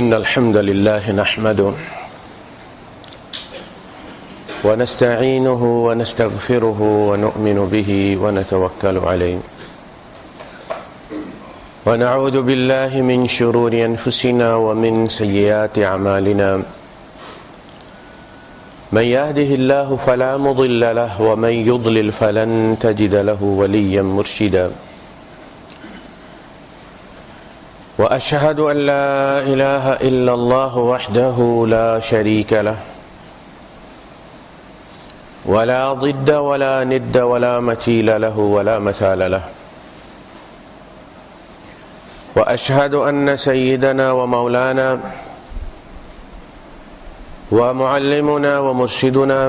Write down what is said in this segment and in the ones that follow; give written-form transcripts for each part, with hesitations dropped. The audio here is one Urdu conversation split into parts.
إن الحمد لله نحمده ونستعينه ونستغفره ونؤمن به ونتوكل عليه ونعوذ بالله من شرور أنفسنا ومن سيئات أعمالنا من يهده الله فلا مضل له ومن يضلل فلن تجد له وليا مرشدا وأشهد أن لا إله إلا الله وحده لا شريك له ولا ضد ولا ند ولا مثيل له ولا مثال له وأشهد أن سيدنا ومولانا ومعلمنا ومرشدنا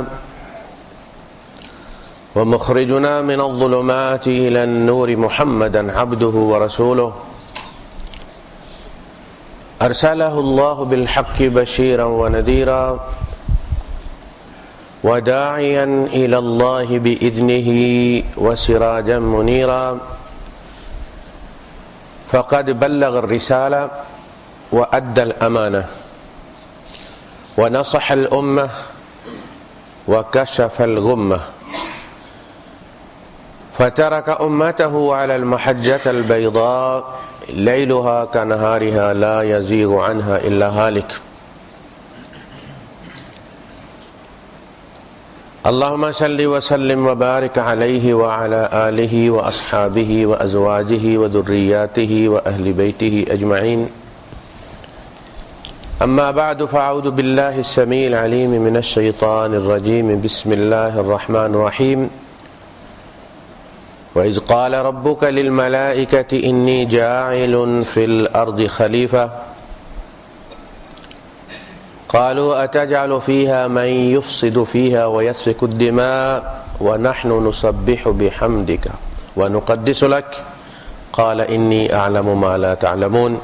ومخرجنا من الظلمات إلى النور محمدا عبده ورسوله أرسله الله بالحق بشيرا ونذيرا وداعيا إلى الله بإذنه وسراجا منيرا فقد بلغ الرسالة وأدى الأمانة ونصح الأمة وكشف الغمة فترك أمته على المحجة البيضاء ليلها كنهارها لا يزيغ عنها إلا هالك اللهم صل وسلم وبارك عليه وعلى آله وأصحابه وأزواجه وذرياته وأهل بيته أجمعين أما بعد فأعوذ بالله السميع العليم من الشيطان الرجيم بسم الله الرحمن الرحيم وإذ قال ربك للملائكة إني جاعل في الأرض خليفة قالوا أتجعل فيها من يفسد فيها ويسفك الدماء ونحن نسبح بحمدك ونقدس لك قال إني أعلم ما لا تعلمون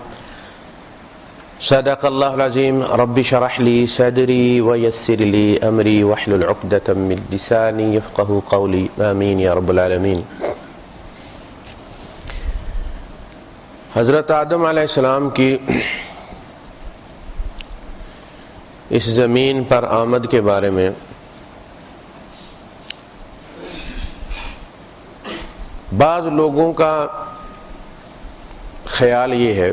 صدق الله العظيم رب اشرح لي صدري ويسر لي أمري واحلل عقدة من لساني يفقهوا قولي آمين يا رب العالمين۔ حضرت آدم علیہ السلام کی اس زمین پر آمد کے بارے میں بعض لوگوں کا خیال یہ ہے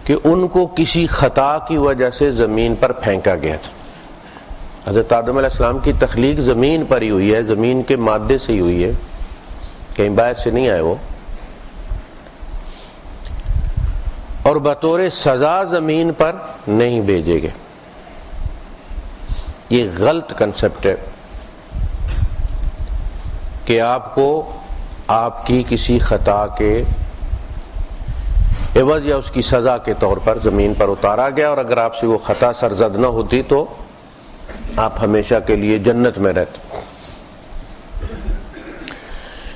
کہ ان کو کسی خطا کی وجہ سے زمین پر پھینکا گیا تھا۔ حضرت آدم علیہ السلام کی تخلیق زمین پر ہی ہوئی ہے، زمین کے مادے سے ہی ہوئی ہے، کہیں باہر سے نہیں آئے وہ، اور بطور سزا زمین پر نہیں بھیجے گئے۔ یہ غلط کنسپٹ ہے کہ آپ کو آپ کی کسی خطا کے عوض یا اس کی سزا کے طور پر زمین پر اتارا گیا، اور اگر آپ سے وہ خطا سرزد نہ ہوتی تو آپ ہمیشہ کے لیے جنت میں رہتے۔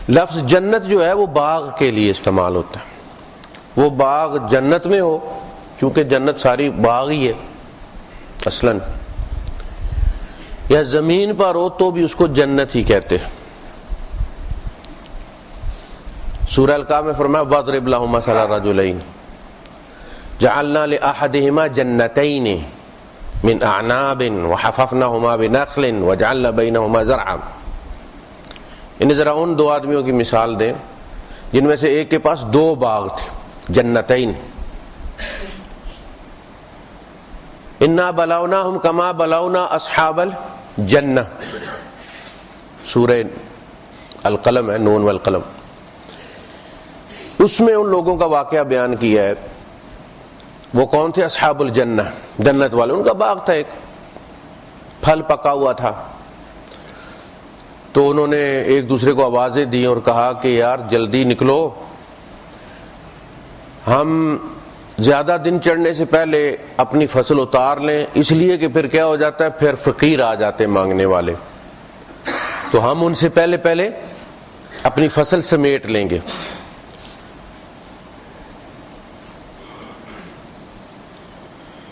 لفظ جنت جو ہے وہ باغ کے لیے استعمال ہوتا ہے، وہ باغ جنت میں ہو، چونکہ جنت ساری باغ ہی ہے اصلاً، یا زمین پر ہو تو بھی اس کو جنت ہی کہتے ہیں۔ سورہ الکہف میں فرمایا وَاضْرِبْ لَهُمْ مَثَلَ الرَّجُلَيْنِ جَعَلْنَا لِأَحَدِهِمَا جَنَّتَيْنِ مِنْ أَعْنَابٍ وَحَفَفْنَاهُمَا بِنَخْلٍ وَجَعَلْنَا بَيْنَهُمَا زَرْعًا۔ انہیں ذرا ان دو آدمیوں کی مثال دیں جن میں سے ایک کے پاس دو باغ تھے، جنتین۔ انا بلوناہم کما بلونا اصحاب الجنہ، سورہ القلم ہے، نون والقلم، اس میں ان لوگوں کا واقعہ بیان کیا ہے۔ وہ کون تھے؟ اصحاب الجنہ، جنت والے۔ ان کا باغ تھا، ایک پھل پکا ہوا تھا، تو انہوں نے ایک دوسرے کو آوازیں دی اور کہا کہ یار جلدی نکلو، ہم زیادہ دن چڑھنے سے پہلے اپنی فصل اتار لیں، اس لیے کہ پھر کیا ہو جاتا ہے، پھر فقیر آ جاتے مانگنے والے، تو ہم ان سے پہلے اپنی فصل سمیٹ لیں گے۔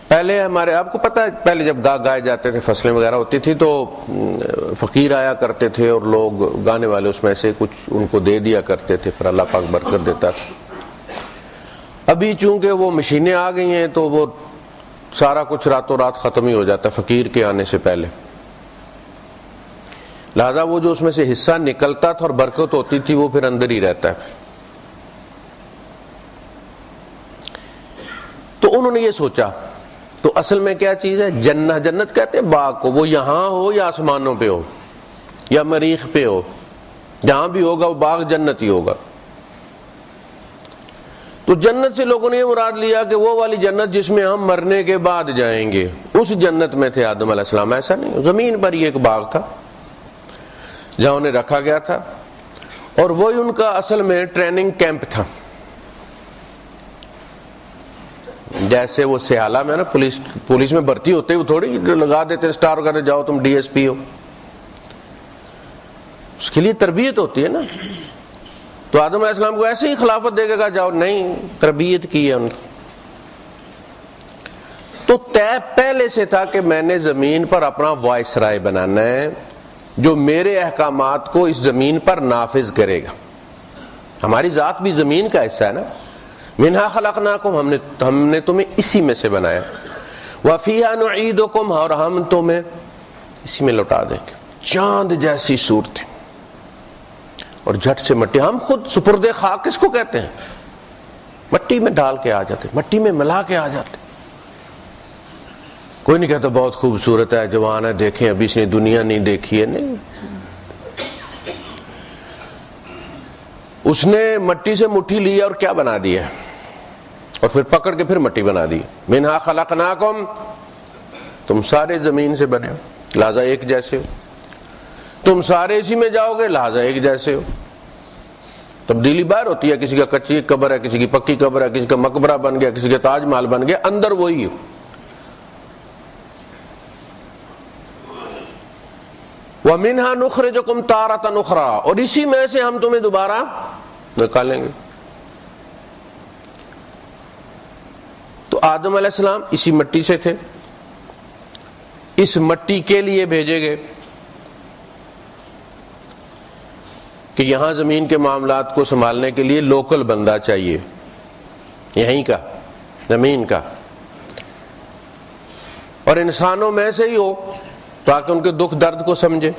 پہلے ہمارے، آپ کو پتہ ہے پہلے جب گائے جاتے تھے، فصلیں وغیرہ ہوتی تھی تو فقیر آیا کرتے تھے اور لوگ گانے والے اس میں سے کچھ ان کو دے دیا کرتے تھے، پھر اللہ پاک برکت دیتا تھا۔ ابھی چونکہ وہ مشینیں آ گئی ہیں تو وہ سارا کچھ راتوں رات ختم ہی ہو جاتا ہے فقیر کے آنے سے پہلے، لہذا وہ جو اس میں سے حصہ نکلتا تھا اور برکت ہوتی تھی وہ پھر اندر ہی رہتا ہے۔ تو انہوں نے یہ سوچا، تو اصل میں کیا چیز ہے؟ جنت، جنت کہتے ہیں باغ کو، وہ یہاں ہو یا آسمانوں پہ ہو یا مریخ پہ ہو، جہاں بھی ہوگا وہ باغ جنت ہی ہوگا۔ تو جنت سے لوگوں نے یہ مراد لیا کہ وہ والی جنت جس میں ہم مرنے کے بعد جائیں گے، اس جنت میں تھے آدم علیہ السلام۔ ایسا نہیں، زمین پر ہی ایک باغ تھا جہاں انہیں رکھا گیا تھا، اور وہی ان کا اصل میں ٹریننگ کیمپ تھا۔ جیسے وہ سیالہ میں نا پولیس میں بھرتی ہوتے وہ تھوڑی لگا دیتے اسٹار وغیرہ، جاؤ تم ڈی ایس پی ہو، اس کے لیے تربیت ہوتی ہے نا۔ تو آدم علیہ السلام کو ایسے ہی خلافت دے گا جاؤ، نہیں، تربیت کی ہے ان کی۔ تو طے پہلے سے تھا کہ میں نے زمین پر اپنا وائس رائے بنانا ہے جو میرے احکامات کو اس زمین پر نافذ کرے گا۔ ہماری ذات بھی زمین کا حصہ ہے نا، منہا خلقناکم، ہم نے تمہیں اسی میں سے بنایا، وفیہا نعیدکم، اور ہم تمہیں اسی میں لوٹا دیں گے۔ چاند جیسی صورتیں اور جھٹ سے مٹی، ہم خود سپرد خاک کس کو کہتے ہیں؟ مٹی میں ڈال کے آ جاتے، مٹی میں ملا کے آ جاتے۔ کوئی نہیں کہتا بہت خوبصورت ہے، جوان ہے، دیکھیں ابھی اس نے دنیا نہیں دیکھی ہے، نہیں، اس نے مٹی سے مٹھی لی اور کیا بنا دیا، اور پھر پکڑ کے پھر مٹی بنا دی۔ منہا خلقناکم، تم سارے زمین سے بنے ہو لہذا ایک جیسے ہو، تم سارے اسی میں جاؤ گے لہذا ایک جیسے ہو۔ تبدیلی باہر ہوتی ہے، کسی کا کچی قبر ہے، کسی کی پکی قبر ہے، کسی کا مقبرہ بن گیا، کسی کا تاج محل بن گیا، اندر وہی ہو۔ وَمِنْهَا نُخْرِجُكُمْ تَارَةً أُخْرَىٰ، اور اسی میں سے ہم تمہیں دوبارہ نکالیں گے۔ تو آدم علیہ السلام اسی مٹی سے تھے، اس مٹی کے لیے بھیجے گئے کہ یہاں زمین کے معاملات کو سنبھالنے کے لیے لوکل بندہ چاہیے، یہیں کا، زمین کا، اور انسانوں میں سے ہی ہو تاکہ ان کے دکھ درد کو سمجھے۔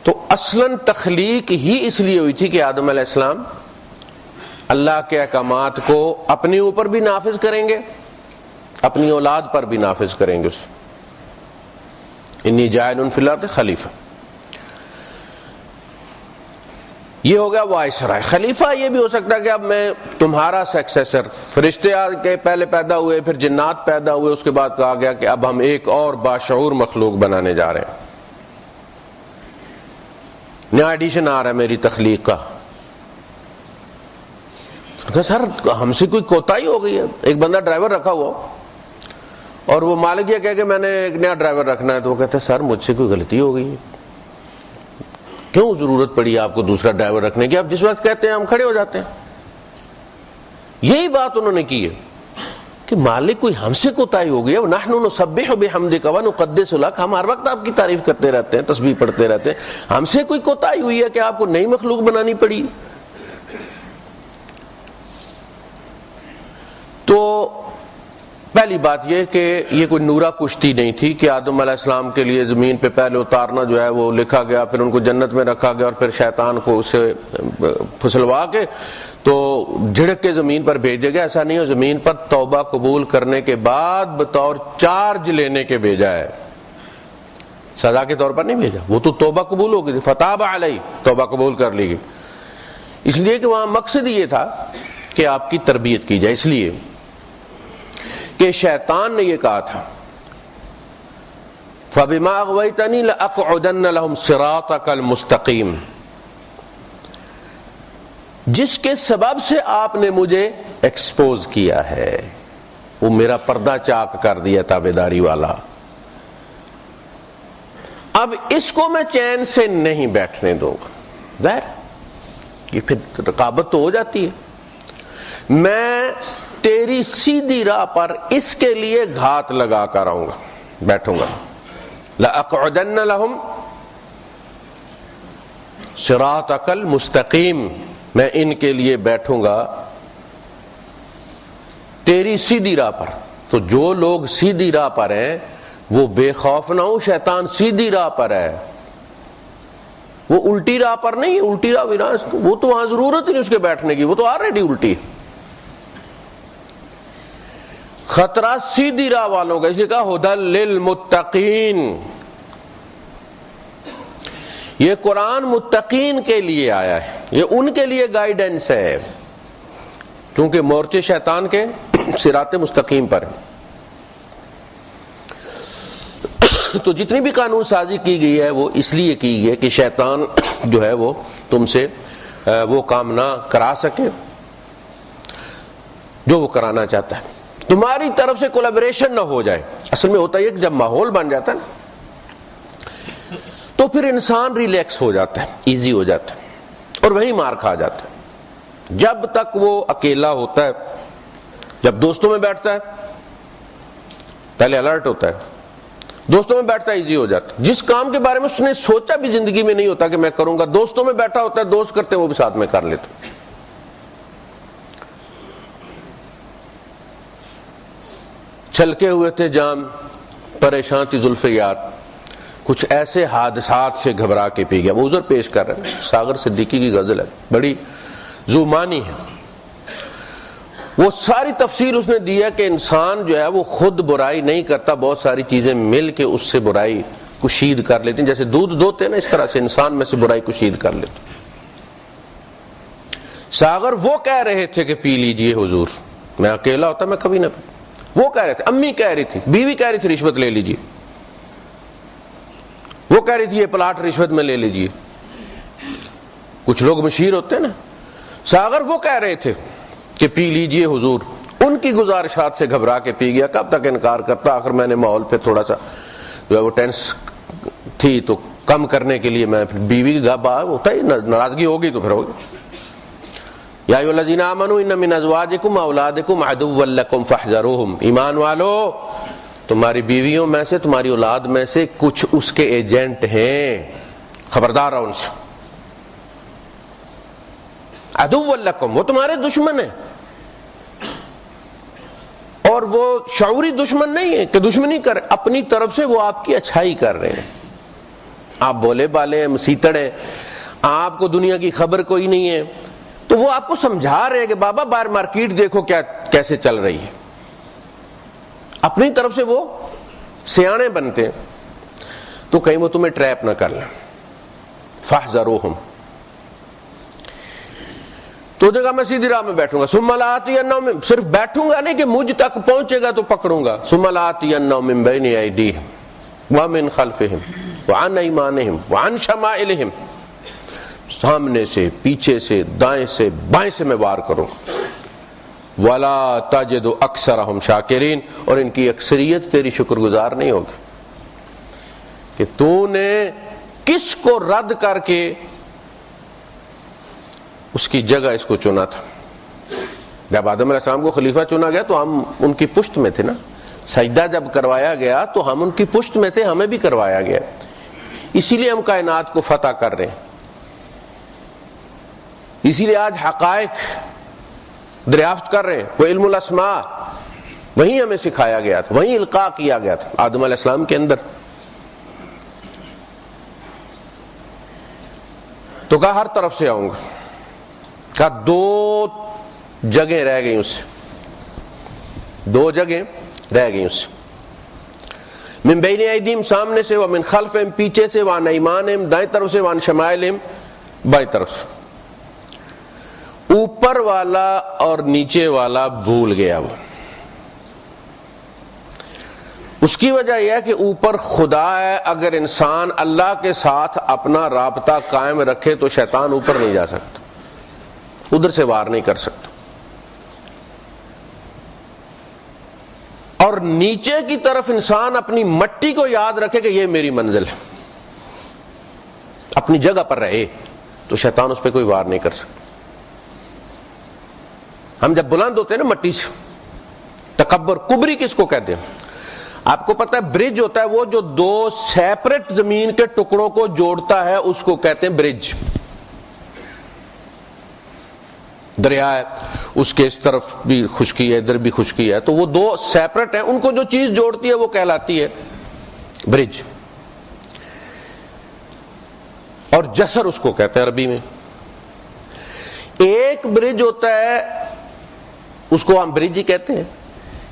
تو اصلاً تخلیق ہی اس لیے ہوئی تھی کہ آدم علیہ السلام اللہ کے احکامات کو اپنے اوپر بھی نافذ کریں گے، اپنی اولاد پر بھی نافذ کریں گے۔ انی جاعل فی الارض خلیفہ، یہ ہو گیا وائس رائے۔ خلیفہ یہ بھی ہو سکتا ہے کہ اب میں تمہارا سکسیسر، فرشتے آ کے پہلے پیدا ہوئے، پھر جنات پیدا ہوئے، اس کے بعد کہا گیا کہ اب ہم ایک اور باشعور مخلوق بنانے جا رہے ہیں، نیا ایڈیشن آ رہا ہے میری تخلیق کا۔ سر ہم سے کوئی کوتاہی ہو گئی ہے، ایک بندہ ڈرائیور رکھا ہوا اور وہ مالک یہ کہہ کہ میں نے ایک نیا ڈرائیور رکھنا ہے، تو وہ کہتا ہے سر مجھ سے کوئی غلطی ہو گئی ہے، کیوں ضرورت پڑی آپ کو دوسرا ڈرائیور رکھنے کی؟ آپ جس وقت کہتے ہیں ہم کھڑے ہو جاتے ہیں۔ یہی بات انہوں نے کی ہے کہ مالک کوئی ہم سے کوتاہی ہو گئی ہے، وَنَحْنُ نُسَبِّحُ بِحَمْدِكَ وَنُقَدِّسُ لَكَ، ہم ہر وقت آپ کی تعریف کرتے رہتے ہیں، تسبیح پڑھتے رہتے ہیں، ہم سے کوئی کوتاہی ہوئی ہے کہ آپ کو نئی مخلوق بنانی پڑی؟ تو پہلی بات یہ کہ یہ کوئی نورا کشتی نہیں تھی کہ آدم علیہ السلام کے لیے زمین پہ پہلے اتارنا جو ہے وہ لکھا گیا، پھر ان کو جنت میں رکھا گیا، اور پھر شیطان کو اسے پھسلوا کے تو جھڑک کے زمین پر بھیجے گیا۔ ایسا نہیں ہو، زمین پر توبہ قبول کرنے کے بعد بطور چارج لینے کے بھیجا ہے، سزا کے طور پر نہیں بھیجا۔ وہ تو توبہ قبول ہو گئی، فتاب علیہ، توبہ قبول کر لی گئی، اس لیے کہ وہاں مقصد یہ تھا کہ آپ کی تربیت کی جائے، اس لیے کہ شیطان نے یہ کہا تھا فَبِمَا أَغْوَيْتَنِي لَأَقْعُدَنَّ لَهُمْ صِرَاطَكَ الْمُسْتَقِيمَ، جس کے سبب سے آپ نے مجھے ایکسپوز کیا ہے، وہ میرا پردہ چاک کر دیا تابعداری والا، اب اس کو میں چین سے نہیں بیٹھنے دوں گا۔ ظاہر یہ پھر رقابت تو ہو جاتی ہے، میں تیری سیدھی راہ پر اس کے لیے گھات لگا کر آؤں گا، بیٹھوں گا۔ لَأَقْعُدَنَّ لَهُمْ صِرَاطَكَ الْمُسْتَقِيمَ، میں ان کے لیے بیٹھوں گا تیری سیدھی راہ پر. تو جو لوگ سیدھی راہ پر ہیں وہ بے خوف نہ ہو، شیطان سیدھی راہ پر ہے، وہ الٹی راہ پر نہیں ہے. الٹی راہ وہ تو وہاں ضرورت ہی نہیں اس کے بیٹھنے کی، وہ تو آلریڈی الٹی. خطرہ سیدھی راہ والوں کا، اس لیے کہا ھدی للمتقین. یہ قرآن متقین کے لیے آیا ہے، یہ ان کے لیے گائیڈنس ہے، کیونکہ مورچے شیطان کے صراط مستقیم پر ہیں. تو جتنی بھی قانون سازی کی گئی ہے وہ اس لیے کی گئی ہے کہ شیطان جو ہے وہ تم سے وہ کام نہ کرا سکے جو وہ کرانا چاہتا ہے، تمہاری طرف سے کولیبریشن نہ ہو جائے. اصل میں ہوتا ہے کہ جب ماحول بن جاتا ہے نا تو پھر انسان ریلیکس ہو جاتا ہے، ایزی ہو جاتا ہے، اور وہیں مار کھا جاتا ہے. جب تک وہ اکیلا ہوتا ہے، جب دوستوں میں بیٹھتا ہے پہلے الرٹ ہوتا ہے، دوستوں میں بیٹھتا ہے ایزی ہو جاتا ہے. جس کام کے بارے میں اس نے سوچا بھی زندگی میں نہیں ہوتا کہ میں کروں گا، دوستوں میں بیٹھا ہوتا ہے، دوست کرتے ہیں وہ بھی ساتھ میں کر لیتے. چھلکے ہوئے تھے جام، پریشان تھی زلف یار، کچھ ایسے حادثات سے گھبرا کے پی گیا. وہ عذر پیش کر رہے ہیں، ساغر صدیقی کی غزل ہے، بڑی ذو معنی ہے. وہ ساری تفسیر اس نے دی ہے کہ انسان جو ہے وہ خود برائی نہیں کرتا، بہت ساری چیزیں مل کے اس سے برائی کشید کر لیتی ہیں. جیسے دودھ دوتے ہیں نا، اس طرح سے انسان میں سے برائی کشید کر لیتے. ساغر وہ کہہ رہے تھے کہ پی لیجئے حضور، میں اکیلا ہوتا میں کبھی نہ پی. وہ کہہ رہے تھے، امی کہہ رہی تھی، بیوی کہہ رہی تھی رشوت لے لیجئے، وہ کہہ رہی تھی یہ پلاٹ رشوت میں لے لیجئے. کچھ لوگ مشیر ہوتے ہیں نا. ساغر وہ کہہ رہے تھے کہ پی لیجئے حضور، ان کی گزارشات سے گھبرا کے پی گیا. کب تک انکار کرتا، آخر میں نے ماحول پہ تھوڑا سا جو ہے وہ ٹینس تھی تو کم کرنے کے لیے میں بیوی کا ہوتا ہی ناراضگی ہوگی تو پھر ہوگی. یا ایھا الذین آمنوا ان من ازواجکم واولادکم عدوا لکم فاحذروہم. ایمان والو، تمہاری بیویوں میں سے، تمہاری اولاد میں سے کچھ اس کے ایجنٹ ہیں، خبردار رہو ان سے. عدو لکم، وہ تمہارے دشمن ہیں، اور وہ شعوری دشمن نہیں ہے کہ دشمنی کر، اپنی طرف سے وہ آپ کی اچھائی کر رہے ہیں. آپ بولے بالے ہیں، مسیتڑ ہیں، آپ کو دنیا کی خبر کوئی نہیں ہے، تو وہ آپ کو سمجھا رہے ہیں کہ بابا باہر مارکیٹ دیکھو کیا کیسے چل رہی ہے. اپنی طرف سے وہ سیانے بنتے ہیں تو کہیں وہ تمہیں ٹریپ نہ کر لیں. فاحذروہم. تو نے کہا میں سیدھی راہ میں بیٹھوں گا. ثم لآتینہم، صرف بیٹھوں گا نہیں کہ مجھ تک پہنچے گا تو پکڑوں گا. ثم لآتینہم من بین ایدیہم ومن خلفہم وعن ایمانہم وعن شمائلہم. سامنے سے، پیچھے سے، دائیں سے، بائیں سے میں وار کروں. ولا تجد اکثرہم شاکرین، اور ان کی اکثریت تیری شکر گزار نہیں ہوگی. کہ تو نے کس کو رد کر کے اس کی جگہ اس کو چنا تھا. جب آدم علیہ السلام کو خلیفہ چنا گیا تو ہم ان کی پشت میں تھے نا. سجدہ جب کروایا گیا تو ہم ان کی پشت میں تھے، ہمیں بھی کروایا گیا. اسی لیے ہم کائنات کو فتح کر رہے ہیں. اسی لیے آج حقائق دریافت کر رہے ہیں. وہ علم الاسماء وہیں ہمیں سکھایا گیا تھا، وہیں القاء کیا گیا تھا آدم علیہ السلام کے اندر. تو کہا ہر طرف سے آؤں گا. کہا دو جگہیں رہ گئی اس سے، دو جگہیں رہ گئی اس سے. من بین ایدیہم، سامنے سے، ومن خلفہم، پیچھے سے، وعن ایمانہم، دائیں طرف سے، وعن شمائلہم، بائیں طرف سے. اوپر والا اور نیچے والا بھول گیا وہ. اس کی وجہ یہ ہے کہ اوپر خدا ہے. اگر انسان اللہ کے ساتھ اپنا رابطہ قائم رکھے تو شیطان اوپر نہیں جا سکتا، ادھر سے وار نہیں کر سکتا. اور نیچے کی طرف انسان اپنی مٹی کو یاد رکھے کہ یہ میری منزل ہے، اپنی جگہ پر رہے تو شیطان اس پہ کوئی وار نہیں کر سکتا. ہم جب بلند ہوتے ہیں نا مٹی سے، تکبر، کبری کس کو کہتے ہیں؟ آپ کو پتہ ہے برج ہوتا ہے وہ جو دو سیپریٹ زمین کے ٹکڑوں کو جوڑتا ہے، اس کو کہتے ہیں برج. دریا ہے، اس کے اس طرف بھی خشکی ہے، ادھر بھی خشکی ہے، تو وہ دو سیپریٹ ہیں، ان کو جو چیز جوڑتی ہے وہ کہلاتی ہے برج، اور جسر اس کو کہتے ہیں عربی میں۔ ایک برج ہوتا ہے اس کو ہم برج ہی کہتے ہیں،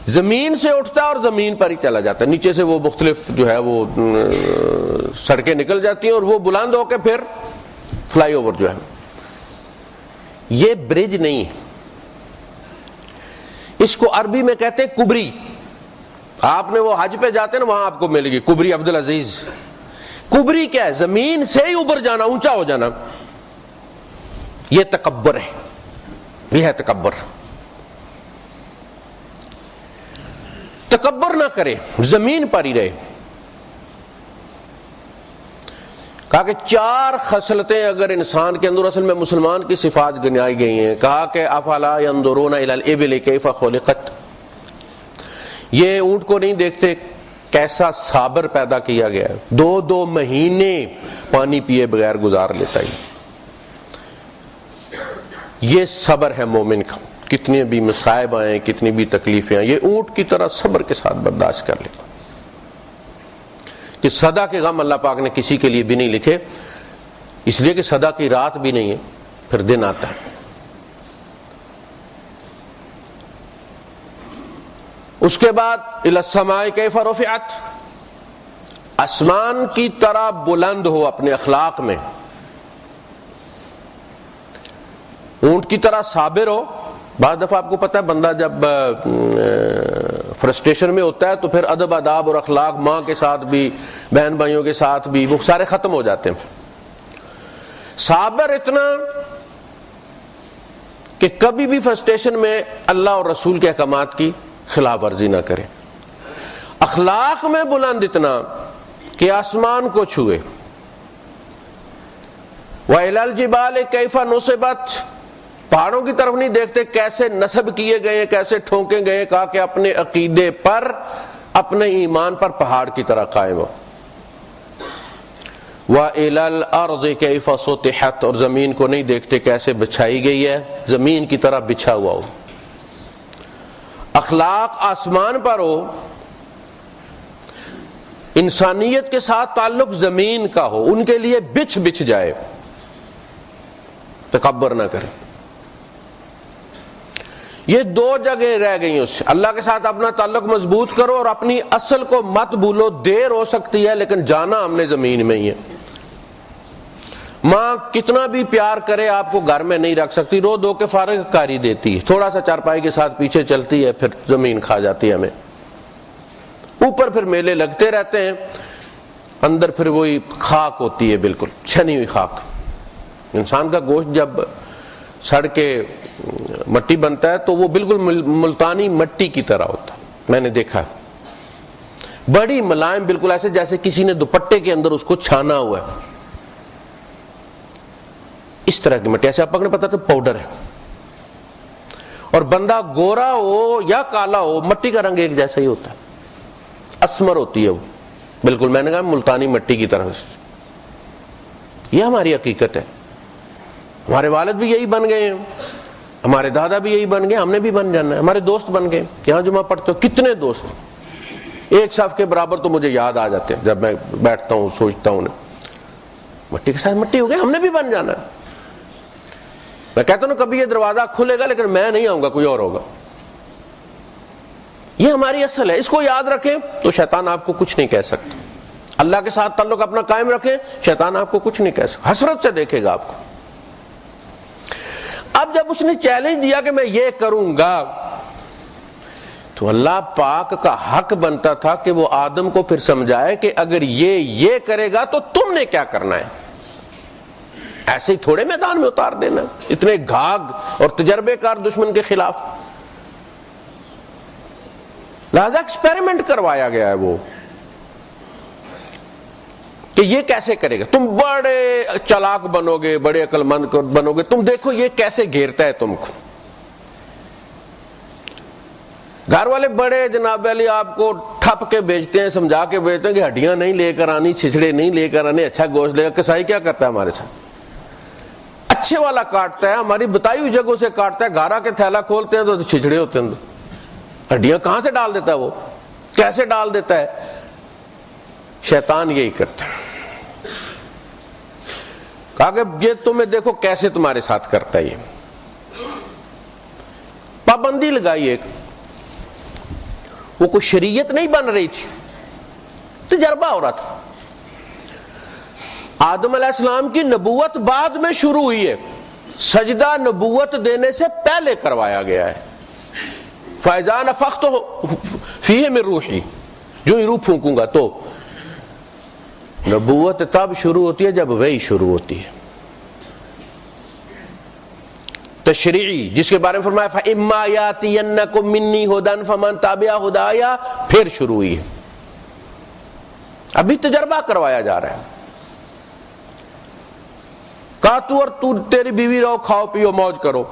زمین سے اٹھتا ہے اور زمین پر ہی چلا جاتا ہے، نیچے سے وہ مختلف جو ہے وہ سڑکیں نکل جاتی ہیں اور وہ بلند ہو کے پھر فلائی اوور جو ہے، یہ برج نہیں ہے، اس کو عربی میں کہتے ہیں کبری۔ آپ نے وہ حج پہ جاتے ہیں نا، وہاں آپ کو ملے گی کبری عبدالعزیز۔ کبری کیا ہے؟ زمین سے ہی اوپر جانا، اونچا ہو جانا، یہ تکبر ہے، یہ ہے تکبر۔ تکبر نہ کرے، زمین پر ہی رہے۔ کہا کہ 4 خصلتیں اگر انسان کے اندر، اصل میں مسلمان کی صفات گنائی گئی ہیں، کہا کہ افلا ينظرون الى الابل كيف خلقت، یہ اونٹ کو نہیں دیکھتے کیسا صابر پیدا کیا گیا ہے، 2 مہینے پانی پیے بغیر گزار لیتا ہے، یہ صبر ہے مومن کا، کتنے بھی مصائب آئیں، کتنی بھی تکلیفیں آئیں، یہ اونٹ کی طرح صبر کے ساتھ برداشت کر لیتا، کہ صدا کے غم اللہ پاک نے کسی کے لیے بھی نہیں لکھے، اس لیے کہ صدا کی رات بھی نہیں ہے، پھر دن آتا ہے۔ اس کے بعد الی السماء کیف رفعت، آسمان کی طرح بلند ہو اپنے اخلاق میں، اونٹ کی طرح صابر ہو۔ بعض دفعہ آپ کو پتہ ہے بندہ جب فرسٹریشن میں ہوتا ہے تو پھر ادب آداب اور اخلاق ماں کے ساتھ بھی، بہن بھائیوں کے ساتھ بھی، وہ سارے ختم ہو جاتے ہیں۔ صابر اتنا کہ کبھی بھی فرسٹریشن میں اللہ اور رسول کے احکامات کی خلاف ورزی نہ کرے، اخلاق میں بلند اتنا کہ آسمان کو چھوئے۔ وَإِلَى الْجِبَالِ كَيْفَ نُصِبَتْ، پہاڑوں کی طرف نہیں دیکھتے کیسے نصب کیے گئے، کیسے ٹھونکے گئے، کہا کہ اپنے عقیدے پر، اپنے ایمان پر پہاڑ کی طرح قائم ہو۔ وَإِلَى الْأَرْضِ كَيْفَ سُطِحَتْ، اور زمین کو نہیں دیکھتے کیسے بچھائی گئی ہے، زمین کی طرح بچھا ہوا ہو۔ اخلاق آسمان پر ہو، انسانیت کے ساتھ تعلق زمین کا ہو، ان کے لیے بچھ جائے، تکبر نہ کرے۔ یہ 2 جگہ رہ گئی اس سے، اللہ کے ساتھ اپنا تعلق مضبوط کرو اور اپنی اصل کو مت بھولو، دیر ہو سکتی ہے لیکن جانا ہم نے زمین میں ہی ہے۔ ماں کتنا بھی پیار کرے آپ کو گھر میں نہیں رکھ سکتی، رو دو کے فارغ کاری دیتی ہے، تھوڑا سا چارپائی کے ساتھ پیچھے چلتی ہے، پھر زمین کھا جاتی ہے ہمیں، اوپر پھر میلے لگتے رہتے ہیں، اندر پھر وہی خاک ہوتی ہے، بالکل چھنی ہوئی خاک۔ انسان کا گوشت جب سڑ کے مٹی بنتا ہے تو وہ بالکل ملتانی مٹی کی طرح ہوتا ہے، میں نے دیکھا ہے، بڑی ملائم، بالکل ایسے جیسے کسی نے دوپٹے کے اندر اس کو چھانا ہوا ہے، اس طرح کی مٹی، ایسے آپ پکڑنے پتا تو پاؤڈر ہے۔ اور بندہ گورا ہو یا کالا ہو، مٹی کا رنگ ایک جیسا ہی ہوتا ہے، اسمر ہوتی ہے وہ، بالکل میں نے کہا ملتانی مٹی کی طرح۔ یہ ہماری حقیقت ہے، ہمارے والد بھی یہی بن گئے ہیں، ہمارے دادا بھی یہی بن گئے، ہم نے بھی بن جانا ہے، ہمارے دوست بن گئے، یہاں جمعہ پڑھتے ہو کتنے دوست ایک صف کے برابر تو مجھے یاد آ جاتے ہیں جب میں بیٹھتا ہوں سوچتا ہوں، مٹی کے ساتھ مٹی ہو گئے، ہم نے بھی بن جانا ہے۔ میں کہتا ہوں کبھی یہ دروازہ کھلے گا لیکن میں نہیں آؤں گا، کوئی اور ہوگا، یہ ہماری اصل ہے، اس کو یاد رکھیں تو شیطان آپ کو کچھ نہیں کہہ سکتا۔ اللہ کے ساتھ تعلق اپنا قائم رکھیں، شیطان آپ کو کچھ نہیں کہہ سکتا، حسرت سے دیکھے گا آپ کو۔ اب جب اس نے چیلنج دیا کہ میں یہ کروں گا، تو اللہ پاک کا حق بنتا تھا کہ وہ آدم کو پھر سمجھائے کہ اگر یہ کرے گا تو تم نے کیا کرنا ہے، ایسے ہی تھوڑے میدان میں اتار دینا، اتنے گھاگ اور تجربے کار دشمن کے خلاف، لہذا ایکسپیریمنٹ کروایا گیا ہے وہ کہ یہ کیسے کرے گا، تم بڑے چالاک بنو گے، بڑے عقل مند بنو گے، تم دیکھو یہ کیسے گھیرتا ہے تم کو۔ گھر والے بڑے جناب علی آپ کو ٹھپ کے بیچتے ہیں، سمجھا کے بیچتے ہیں کہ ہڈیاں نہیں لے کر آنی، چھچڑے نہیں لے کر آنے، اچھا گوشت لے کر۔ کسائی کیا کرتا ہے ہمارے ساتھ، اچھے والا کاٹتا ہے، ہماری بتائی ہوئی جگہوں سے کاٹتا ہے، گھارا کے تھیلا کھولتے ہیں تو چھچڑے ہوتے ہیں، ہڈیاں کہاں سے ڈال دیتا ہے، وہ کیسے ڈال دیتا ہے؟ شیطان یہی کرتا ہے. کہا کہ یہ تمہیں دیکھو کیسے تمہارے ساتھ کرتا ہے. یہ پابندی لگائی ایک، وہ کوئی شریعت نہیں بن رہی تھی، تجربہ ہو رہا تھا. آدم علیہ السلام کی نبوت بعد میں شروع ہوئی ہے، سجدہ نبوت دینے سے پہلے کروایا گیا ہے. فَإِذَا نَفَخْتُ فِيهِ مِن رُوحِي، جو ہی روح پھونکوں گا. تو نبوت تب شروع ہوتی ہے جب وحی شروع ہوتی ہے، تشریعی، جس کے بارے میں فرمایا فَإِمَّا يَأْتِيَنَّكُم مِّنِّي هُدًى فَمَن تَبِعَ هُدَايَ، پھر شروع ہوئی ہے. ابھی تجربہ کروایا جا رہا ہے. کہا تو اور تیری بیوی رہو، کھاؤ پیو موج کرو.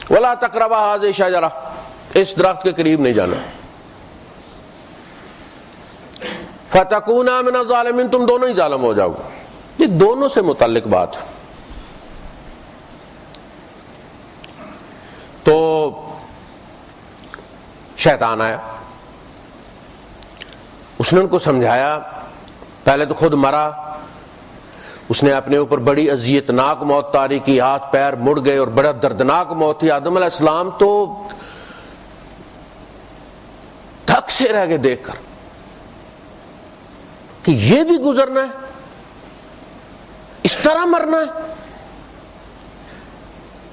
وَلَا تَقْرَبَا هَٰذِهِ الشَّجَرَةَ، اس درخت کے قریب نہیں جانا. فَتَكُونَا مِنَ الظَّالِمِينَ، تم دونوں ہی ظالم ہو جاؤ گے. یہ دونوں سے متعلق بات. تو شیطان آیا، اس نے ان کو سمجھایا. پہلے تو خود مرا، اس نے اپنے اوپر بڑی اذیتناک موت طاری کی، ہاتھ پیر مڑ گئے اور بڑا دردناک موت تھی. آدم علیہ السلام تو تھک سے رہ گئے دیکھ کر کہ یہ بھی گزرنا ہے، اس طرح مرنا ہے.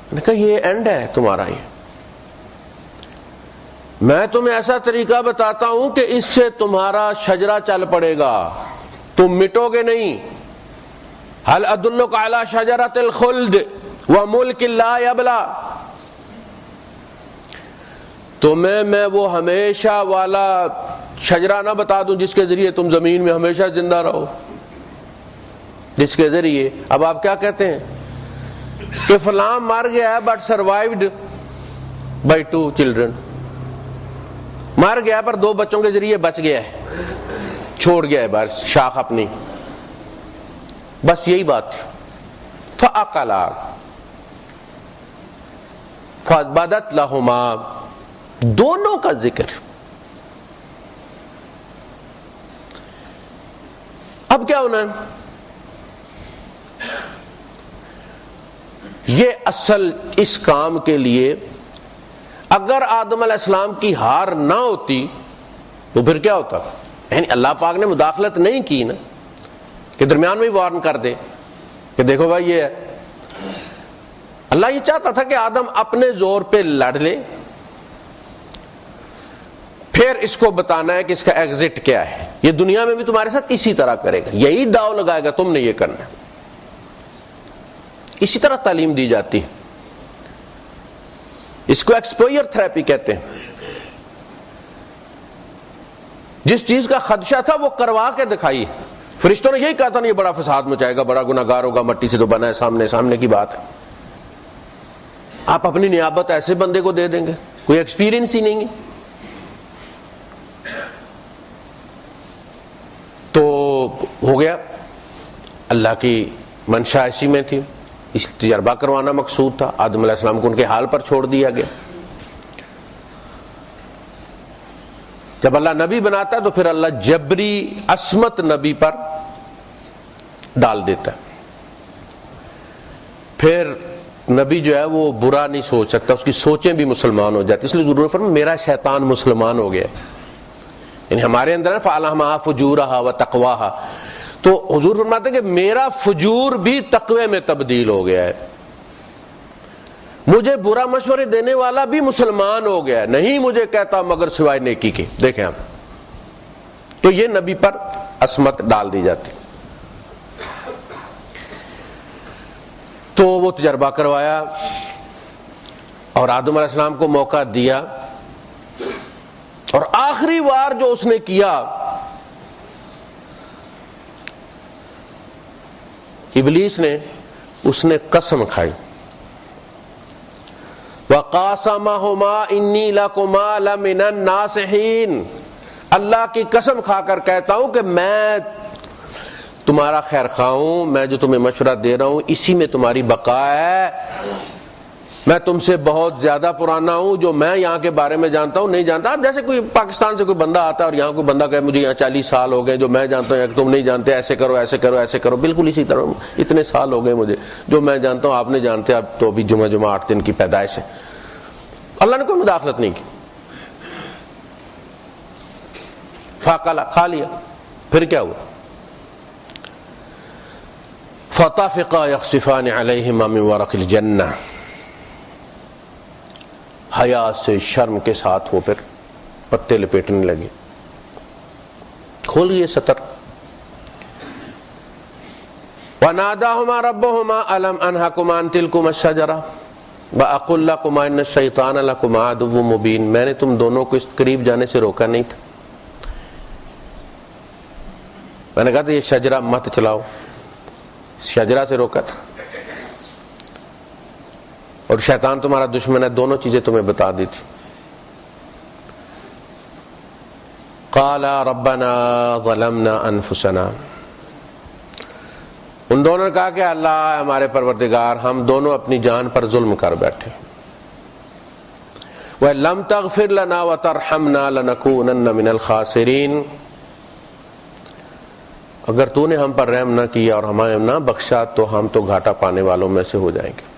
میں نے کہا یہ اینڈ ہے تمہارا. یہ میں تمہیں ایسا طریقہ بتاتا ہوں کہ اس سے تمہارا شجرہ چل پڑے گا، تم مٹو گے نہیں. هل ادلک علی شجرۃ الخلد وملک لا یبلی، تمہیں میں وہ ہمیشہ والا شجرہ نہ بتا دوں جس کے ذریعے تم زمین میں ہمیشہ زندہ رہو، جس کے ذریعے اب آپ کیا کہتے ہیں کہ فلاں مر گیا بٹ سروائیوڈ بائی 2 چلڈرن، مر گیا پر 2 بچوں کے ذریعے بچ گیا ہے، چھوڑ گیا ہے باہر شاخ اپنی. بس یہی بات تھی. فَأَقَلَا فَبَدَتْ لَهُمَا، دونوں کا ذکر. اب کیا ہونا ہے؟ یہ اصل اس کام کے لیے اگر آدم علیہ السلام کی ہار نہ ہوتی تو پھر کیا ہوتا؟ یعنی اللہ پاک نے مداخلت نہیں کی نا کہ درمیان میں ہی وارن کر دے کہ دیکھو بھائی یہ ہے. اللہ یہ چاہتا تھا کہ آدم اپنے زور پہ لڑ لے، پھر اس کو بتانا ہے کہ اس کا ایگزٹ کیا ہے. یہ دنیا میں بھی تمہارے ساتھ اسی طرح کرے گا، یہی داؤ لگائے گا تم نے یہ کرنا. اسی طرح تعلیم دی جاتی ہے. اس کو ایکسپوئر تھراپی کہتے ہیں. جس چیز کا خدشہ تھا وہ کروا کے دکھائی. فرشتوں نے یہی کہا تھا نا یہ بڑا فساد مچائے گا، بڑا گناہ گار ہوگا، مٹی سے تو بنا ہے، سامنے کی بات ہے. آپ اپنی نیابت ایسے بندے کو دے دیں گے، کوئی ایکسپیرینس ہی نہیں ہے. تو ہو گیا، اللہ کی منشا اسی میں تھی، اس تجربہ کروانا مقصود تھا. آدم علیہ السلام کو ان کے حال پر چھوڑ دیا گیا. جب اللہ نبی بناتا ہے تو پھر اللہ جبری عصمت نبی پر ڈال دیتا ہے. پھر نبی جو ہے وہ برا نہیں سوچ سکتا، اس کی سوچیں بھی مسلمان ہو جاتی. اس لیے ضرور فرمایا میرا شیطان مسلمان ہو گیا. یعنی ہمارے اندر فَأَلْهَمَهَا فُجُورَهَا وَتَقْوَاهَا، تو حضور فرماتے ہیں کہ میرا فجور بھی تقوی میں تبدیل ہو گیا ہے. مجھے برا مشورے دینے والا بھی مسلمان ہو گیا، نہیں مجھے کہتا مگر سوائے نیکی کے. دیکھیں آپ، تو یہ نبی پر عصمت ڈال دی جاتی. تو وہ تجربہ کروایا اور آدم علیہ السلام کو موقع دیا، اور آخری وار جو اس نے کیا، ابلیس نے، اس نے قسم کھائی، وَقَاسَمَهُمَا إِنِّي لَكُمَا لَمِنَ النَّاصِحِينَ، اللہ کی قسم کھا کر کہتا ہوں کہ میں تمہارا خیر خواہ ہوں، میں جو تمہیں مشورہ دے رہا ہوں اسی میں تمہاری بقا ہے، میں تم سے بہت زیادہ پرانا ہوں، جو میں یہاں کے بارے میں جانتا ہوں نہیں جانتا۔ اب جیسے کوئی پاکستان سے کوئی بندہ آتا ہے اور یہاں کوئی بندہ کہے مجھے یہاں 40 سال ہو گئے، جو میں جانتا ہوں تم نہیں جانتے، ایسے کرو ایسے کرو ایسے کرو، بالکل اسی طرح اتنے سال ہو گئے مجھے، جو میں جانتا ہوں آپ نہیں جانتے، اب تو ابھی جمعہ 8 دن کی پیدائش ہے۔ اللہ نے کوئی مداخلت نہیں کی، فاقلا کھا لیا۔ پھر کیا ہوا؟ فطفقا یخصفان علیہما من ورق الجنہ، حیا سے شرم کے ساتھ وہ پھر پتے لپیٹنے لگے، کھول گئے سطر۔ وَنَادَاهُمَا رَبُّهُمَا أَلَمْ أَنْهَكُمَا عَنْ تِلْكُمَا الشَّجَرَةِ وَأَقُلْ لَكُمَا إِنَّ الشَّيْطَانَ لَكُمَا عَدُوٌّ مُّبِينٌ، میں نے تم دونوں کو اس قریب جانے سے روکا نہیں تھا، میں نے کہا تھا یہ شجرہ مت چلاؤ، شجرہ سے روکا تھا، اور شیطان تمہارا دشمن ہے، دونوں چیزیں تمہیں بتا دی تھی۔ قال ربنا ظلمنا انفسنا، ان دونوں نے کہا کہ اللہ ہمارے پروردگار ہم دونوں اپنی جان پر ظلم کر بیٹھے، وَلَمْ تَغْفِرْ لَنَا وَتَرْحَمْنَا لَنَكُونَنَّ مِنَ الْخَاسِرِينَ، اگر تو نے ہم پر رحم نہ کیا اور ہمیں نہ بخشا تو ہم تو گھاٹا پانے والوں میں سے ہو جائیں گے۔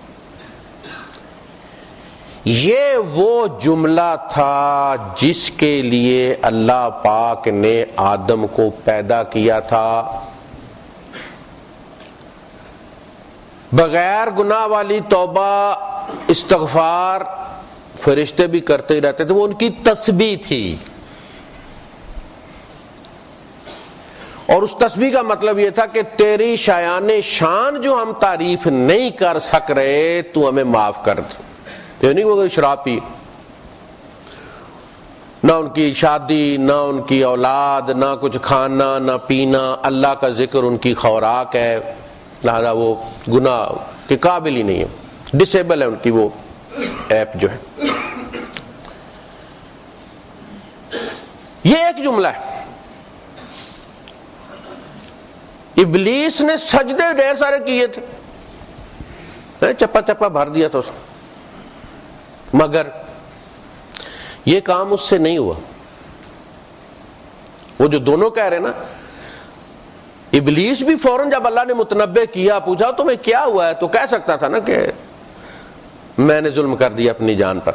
یہ وہ جملہ تھا جس کے لیے اللہ پاک نے آدم کو پیدا کیا تھا، بغیر گناہ والی توبہ استغفار فرشتے بھی کرتے ہی رہتے تھے، وہ ان کی تسبیح تھی، اور اس تسبیح کا مطلب یہ تھا کہ تیری شایان شان جو ہم تعریف نہیں کر سک رہے تو ہمیں معاف کر دے۔ یہ نہیں وہ شراب پی، نہ ان کی شادی، نہ ان کی اولاد، نہ کچھ کھانا نہ پینا، اللہ کا ذکر ان کی خوراک ہے، لہذا وہ گناہ کے قابل ہی نہیں ہے، ڈسیبل ہے ان کی وہ ایپ جو ہے۔ یہ ایک جملہ ہے۔ ابلیس نے سجدے ڈھیر سارے کیے تھے، چپا چپا بھر دیا تھا اس کو، مگر یہ کام اس سے نہیں ہوا۔ وہ جو دونوں کہہ رہے نا، ابلیس بھی فوراً جب اللہ نے متنبہ کیا، پوچھا تمہیں کیا ہوا ہے، تو کہہ سکتا تھا نا کہ میں نے ظلم کر دیا اپنی جان پر،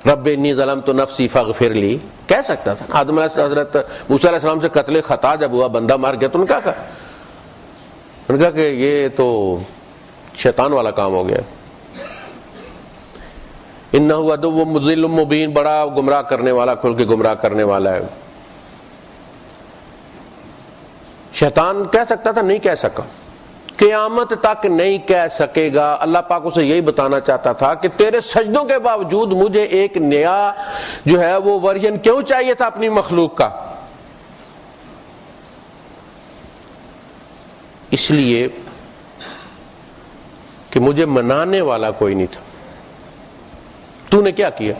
رب انی ظلمت نفسی فاغفر لی، کہہ سکتا تھا۔ آدم علیہ حضرت موسیٰ علیہ السلام سے قتل خطا جب ہوا، بندہ مار گیا، تو انہوں نے کہا انہوں نے کہا کہ یہ تو شیطان والا کام ہو گیا، انہ عدو مضل مبین، بڑا گمراہ کرنے والا، کھل کے گمراہ کرنے والا ہے۔ شیطان کہہ سکتا تھا، نہیں کہہ سکا، قیامت تک نہیں کہہ سکے گا۔ اللہ پاک اسے یہی بتانا چاہتا تھا کہ تیرے سجدوں کے باوجود مجھے ایک نیا جو ہے وہ ورژن کیوں چاہیے تھا اپنی مخلوق کا؟ اس لیے کہ مجھے منانے والا کوئی نہیں تھا۔ تو نے کیا کیا؟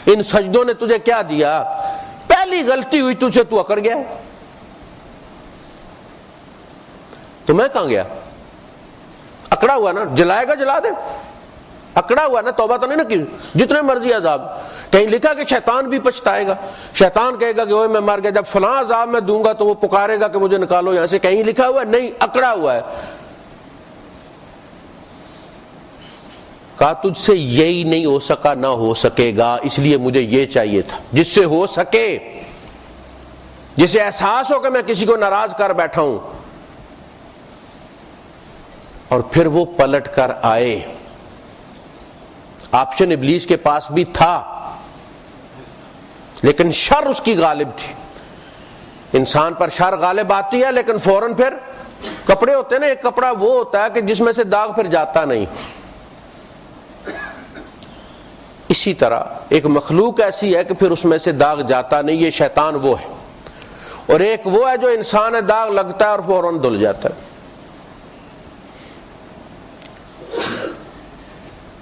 ان سجدوں نے تجھے کیا دیا؟ پہلی غلطی ہوئی تجھے، تو اکڑ گیا، تو میں کہاں گیا؟ اکڑا ہوا نا، جلائے گا جلا دے، اکڑا ہوا نا، توبہ تو نہیں نا کی، جتنے مرضی عذاب۔ کہیں لکھا کہ شیطان بھی پچھتائے گا، شیطان کہے گا کہ اوے میں مر گیا، جب فلاں عذاب میں دوں گا تو وہ پکارے گا کہ مجھے نکالو یہاں سے، کہیں لکھا ہوا ہے؟ نہیں، اکڑا ہوا ہے۔ کہا تجھ سے یہی نہیں ہو سکا، نہ ہو سکے گا، اس لیے مجھے یہ چاہیے تھا جس سے ہو سکے، جسے احساس ہو کہ میں کسی کو ناراض کر بیٹھا ہوں۔ اور پھر وہ پلٹ کر آئے۔ آپشن ابلیس کے پاس بھی تھا، لیکن شر اس کی غالب تھی۔ انسان پر شر غالب آتی ہے، لیکن فوراً پھر کپڑے ہوتے ہیں نا، ایک کپڑا وہ ہوتا ہے کہ جس میں سے داغ پھر جاتا نہیں، اسی طرح ایک مخلوق ایسی ہے کہ پھر اس میں سے داغ جاتا نہیں، یہ شیطان وہ ہے، اور ایک وہ ہے جو انسان ہے، داغ لگتا ہے اور فوراً دھل جاتا ہے۔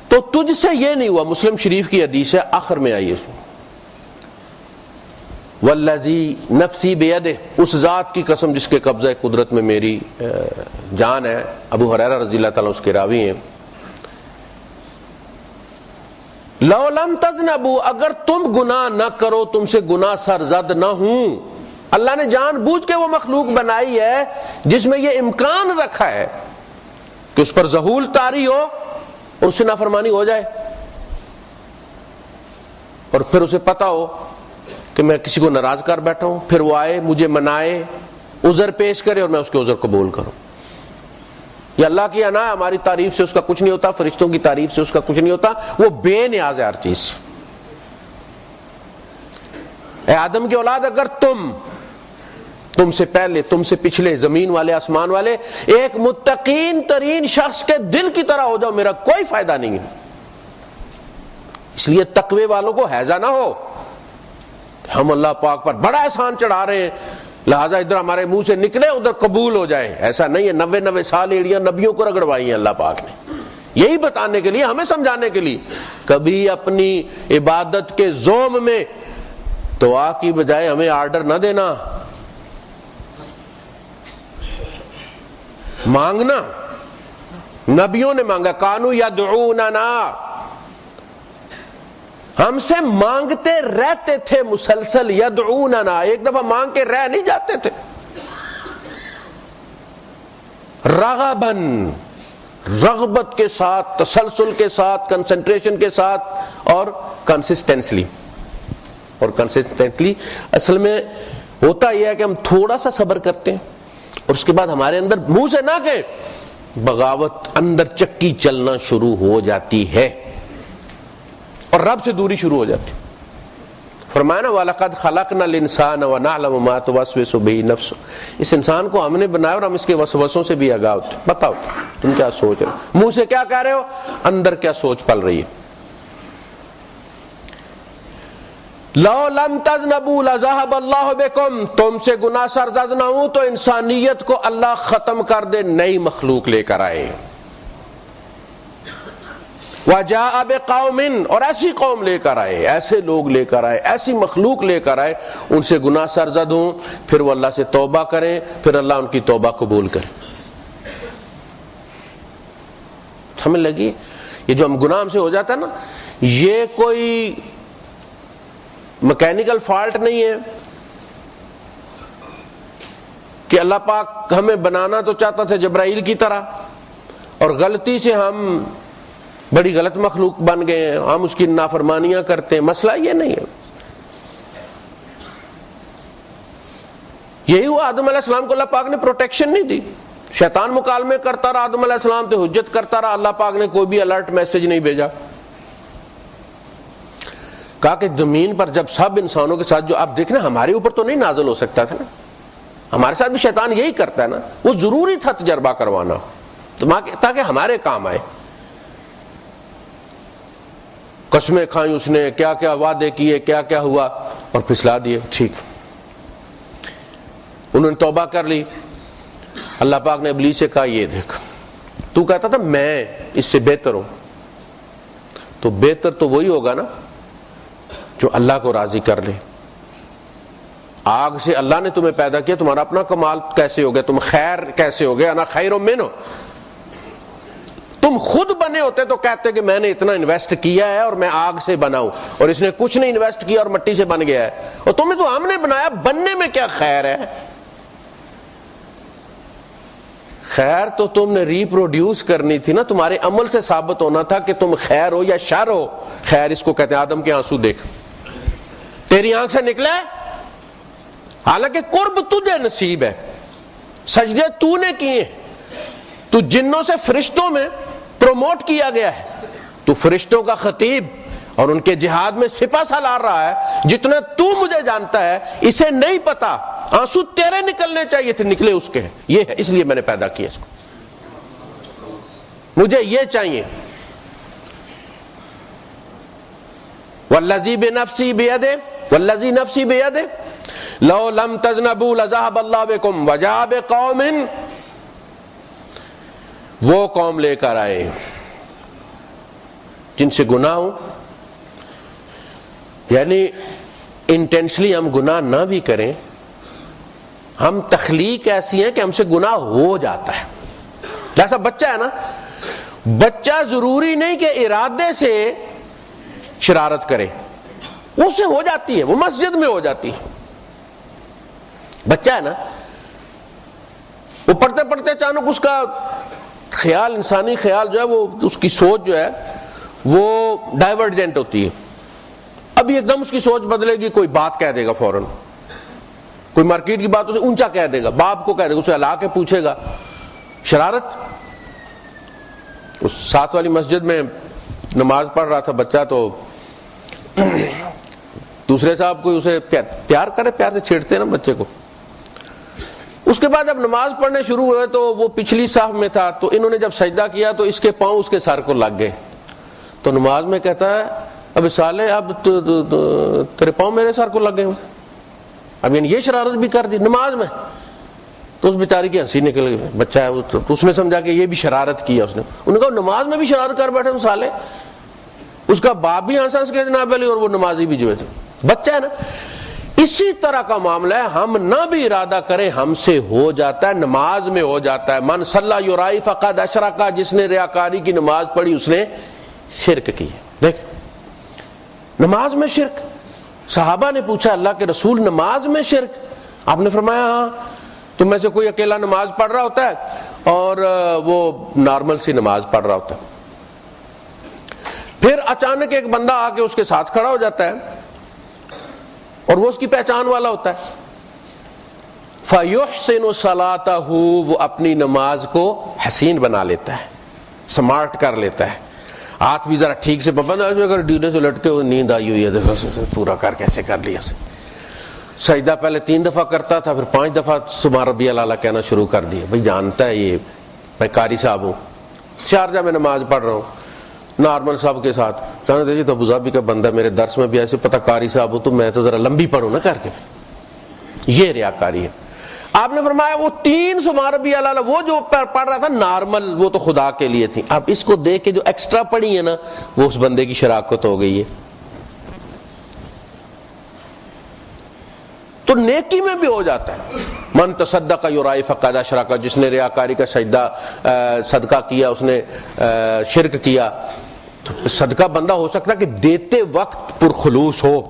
تو تجھ سے یہ نہیں ہوا۔ مسلم شریف کی حدیث ہے، آخر میں آئی اس میں، والذی نفسی بیدہ، اس ذات کی قسم جس کے قبضہ قدرت میں میری جان ہے. ابو ہریرہ رضی اللہ تعالیٰ اس کے راوی ہیں. لو لم تذنبوا، اگر تم گناہ نہ کرو، تم سے گناہ سرزد نہ ہوں. اللہ نے جان بوجھ کے وہ مخلوق بنائی ہے جس میں یہ امکان رکھا ہے کہ اس پر ظہول طاری ہو اور اس سے نافرمانی ہو جائے، اور پھر اسے پتا ہو کہ میں کسی کو ناراض کر بیٹھا ہوں، پھر وہ آئے مجھے منائے، عذر پیش کرے اور میں اس کے عذر قبول کروں. یہ اللہ کی انا، ہماری تعریف سے اس کا کچھ نہیں ہوتا، فرشتوں کی تعریف سے اس کا کچھ نہیں ہوتا، وہ بے نیاز ہے ہر چیز. اے آدم کی اولاد، اگر تم سے پہلے، تم سے پچھلے، زمین والے، آسمان والے، ایک متقین ترین شخص کے دل کی طرح ہو جاؤ، میرا کوئی فائدہ نہیں ہے. اس لیے تقوی والوں کو ہیضہ نہ ہو ہم اللہ پاک پر بڑا احسان چڑھا رہے ہیں لہذا ادھر ہمارے منہ سے نکلے ادھر قبول ہو جائے. ایسا نہیں ہے. 90 سال ایڑیاں نبیوں کو رگڑوائی ہیں اللہ پاک نے، یہی بتانے کے لیے، ہمیں سمجھانے کے لیے. کبھی اپنی عبادت کے زوم میں دعا کی بجائے ہمیں آرڈر نہ دینا، مانگنا. نبیوں نے مانگا، کانو یدعوننا، ہم سے مانگتے رہتے تھے مسلسل. یدعوننا، ایک دفعہ مانگ کے رہ نہیں جاتے تھے. رغباً، رغبت کے ساتھ، تسلسل کے ساتھ، کنسنٹریشن کے ساتھ، اور کنسسٹنسلی. اور کنسسٹنٹلی اصل میں ہوتا یہ ہے کہ ہم تھوڑا سا صبر کرتے ہیں اور اس کے بعد ہمارے اندر منہ سے نہ کہ بغاوت، اندر چکی چلنا شروع ہو جاتی ہے اور رب سے دوری شروع ہو جاتی. فرمایا نا وَلَقَدْ خَلَقْنَا الْإِنسَانَ وَنَعْلَمُ مَا تُوَسْوِسُ بِهِ نَفْسُهُ. اس انسان کو ہم نے بنایا اور ہم اس کے وسوسوں سے بھی آگاہ ہوتے. بتاؤ تم کیا سوچ رہے ہو، منہ سے کیا کہہ رہے ہو، اندر کیا سوچ پل رہی ہے. لو لم تذنبوا لذهب اللہ بکم، تم سے گناہ سرزد نہ ہوں تو انسانیت کو اللہ ختم کر دے، نئی مخلوق لے کر آئے. وجاء بقوم، اور ایسی قوم لے کر آئے، ایسے لوگ لے کر آئے، ایسی مخلوق لے کر آئے ان سے گناہ سرزد ہوں، پھر وہ اللہ سے توبہ کریں، پھر اللہ ان کی توبہ قبول کرے. سمجھ لگی؟ یہ جو ہم گناہ ہم سے ہو جاتا ہے نا، یہ کوئی میکینیکل فالٹ نہیں ہے کہ اللہ پاک ہمیں بنانا تو چاہتا تھا جبرائیل کی طرح اور غلطی سے ہم بڑی غلط مخلوق بن گئے ہیں، ہم اس کی نافرمانیاں کرتے ہیں. مسئلہ یہ نہیں ہے. یہی ہوا آدم علیہ السلام کو اللہ پاک نے پروٹیکشن نہیں دی. شیطان مکالمے کرتا رہا آدم علیہ السلام سے، حجت کرتا رہا، اللہ پاک نے کوئی بھی الرٹ میسج نہیں بھیجا. کہا کہ زمین پر جب سب انسانوں کے ساتھ، جو آپ دیکھنا ہمارے اوپر تو نہیں نازل ہو سکتا تھا نا، ہمارے ساتھ بھی شیطان یہی کرتا ہے نا، وہ ضروری تھا تجربہ کروانا تاکہ ہمارے کام آئے. قسمیں کھائیں اس نے، کیا کیا وعدے کیے، کیا کیا ہوا، اور پھسلا دیے. ٹھیک، انہوں نے توبہ کر لی. اللہ پاک نے ابلیس سے کہا یہ دیکھ، تو کہتا تھا میں اس سے بہتر ہوں، تو بہتر تو وہی ہوگا نا جو اللہ کو راضی کر لے. آگ سے اللہ نے تمہیں پیدا کیا، تمہارا اپنا کمال کیسے ہو گیا، تم خیر کیسے ہو گئے، انا خیر منہ. تم خود بنے ہوتے تو کہتے کہ میں نے اتنا انویسٹ کیا ہے اور میں آگ سے بنا ہوں، اور اس نے کچھ نہیں انویسٹ کیا اور مٹی سے بن گیا ہے. اور تمہیں تو ہم نے بنایا، بننے میں کیا خیر ہے. خیر تو تم نے ریپروڈیوس کرنی تھی نا، تمہارے عمل سے ثابت ہونا تھا کہ تم خیر ہو یا شر ہو. خیر اس کو کہتے ہیں آدم کے آنسو دیکھ، تیری آنکھ سے نکلے، حالانکہ قرب تجھے نصیب ہے، سجدے تو نے کیے، تو جنوں سے فرشتوں میں پروموٹ کیا گیا ہے، تو فرشتوں کا خطیب اور ان کے جہاد میں سپہ سالار رہا ہے. جتنا تو مجھے جانتا ہے اسے نہیں پتا، آنسو تیرے نکلنے چاہیے تھے، نکلے اس کے. یہ ہے، اس لیے میں نے پیدا کیا اس کو، مجھے یہ چاہیے. والذی بنفسی بیدہ، والذی نفسی بیدہ لو لم تذنبوا لذهب اللہ بکم وجاء بقوم، وہ قوم لے کر آئے جن سے گناہ ہو. یعنی انٹینشلی ہم گناہ نہ بھی کریں، ہم تخلیق ایسی ہیں کہ ہم سے گناہ ہو جاتا ہے. جیسا بچہ ہے نا، بچہ ضروری نہیں کہ ارادے سے شرارت کرے، اس سے ہو جاتی ہے، وہ مسجد میں ہو جاتی ہے. بچہ ہے نا، وہ پڑھتے پڑھتے اچانک اس کا خیال، انسانی خیال جو ہے، وہ اس کی سوچ جو ہے وہ ڈائیورجنٹ ہوتی ہے. ابھی ایک دم اس کی سوچ بدلے گی، کوئی بات کہہ دے گا فوراً، کوئی مارکیٹ کی بات اسے اونچا کہہ دے گا، باپ کو کہہ دے گا، اسے ہلا کے پوچھے گا. شرارت. اس ساتھ والی مسجد میں نماز پڑھ رہا تھا بچہ، تو دوسرے صاحب کوئی اسے پیار کرے، پیار سے چھیڑتے ہیں نا بچے کو. اس کے بعد جب نماز پڑھنے شروع ہوئے تو وہ پچھلی صف میں تھا، تو انہوں نے جب سجدہ کیا تو اس کے پاؤں اس کے سر کو لگ گئے. تو نماز میں کہتا ہے اب سالے، اب تیرے پاؤں میرے سر کو لگ گئے. اب یعنی یہ شرارت بھی کر دی نماز میں. تو اس بیچاری کی ہنسی نکل گئی. بچہ ہے تو اس نے سمجھا کہ یہ بھی شرارت کی ہے. اس نے انہوں نے کہا نماز میں بھی شرارت کر بیٹھے سالے. اس کا باپ بھی ہنس ہنس کے جناب علی، اور وہ نمازی بھی جو ہے بچہ ہے نا. اسی طرح کا معاملہ ہے، ہم نہ بھی ارادہ کریں ہم سے ہو جاتا ہے، نماز میں ہو جاتا ہے. من صلی یرائی فقد اشرک، جس نے ریاکاری کی نماز پڑھی اس نے شرک کی. دیکھ، نماز میں شرک. صحابہ نے پوچھا اللہ کے رسول نماز میں شرک؟ آپ نے فرمایا ہاں. تم میں سے کوئی اکیلا نماز پڑھ رہا ہوتا ہے اور وہ نارمل سی نماز پڑھ رہا ہوتا ہے، پھر اچانک ایک بندہ آ کے اس کے ساتھ کھڑا ہو جاتا ہے اور وہ اس کی پہچان والا ہوتا ہے. فَيُحْسِنُ صَلَاتَهُ، وہ اپنی نماز کو حسین بنا لیتا ہے، سمارٹ کر لیتا ہے. ہاتھ بھی ذرا ٹھیک سے پابند، اگر ڈھیلے سے لٹکے ہوئے نیند آئی ہوئی ہے، دیکھو پورا کر کیسے کر لیا. سجدہ پہلے 3 دفعہ کرتا تھا، پھر 5 دفعہ سبحان ربی الاعلیٰ کہنا شروع کر دیا. بھائی جانتا ہے یہ میں قاری صاحب ہوں، شارجہ میں نماز پڑھ رہا ہوں نارمل صاحب کے ساتھ. جانتے جی تو ابو ظبی کا بندہ میرے درس میں بھی ایسے پتہ قاری صاحب ہوں، تو میں تو ذرا لمبی پڑھوں نا کر کے. یہ ریاکاری ہے. آپ نے فرمایا وہ 3 سبحان ربی الاعلیٰ وہ جو پڑھ رہا تھا نارمل، وہ تو خدا کے لیے تھی. اب اس کو دیکھ کے جو ایکسٹرا پڑھی ہے نا، وہ اس بندے کی شراکت ہو گئی ہے. تو نیکی میں بھی ہو جاتا ہے. من تصدق یرائی فقد اشرک، جس نے ریاکاری کا صدقہ کیا اس نے شرک کیا. تو صدقہ بندہ ہو سکتا ہے کہ دیتے وقت پرخلوص ہو،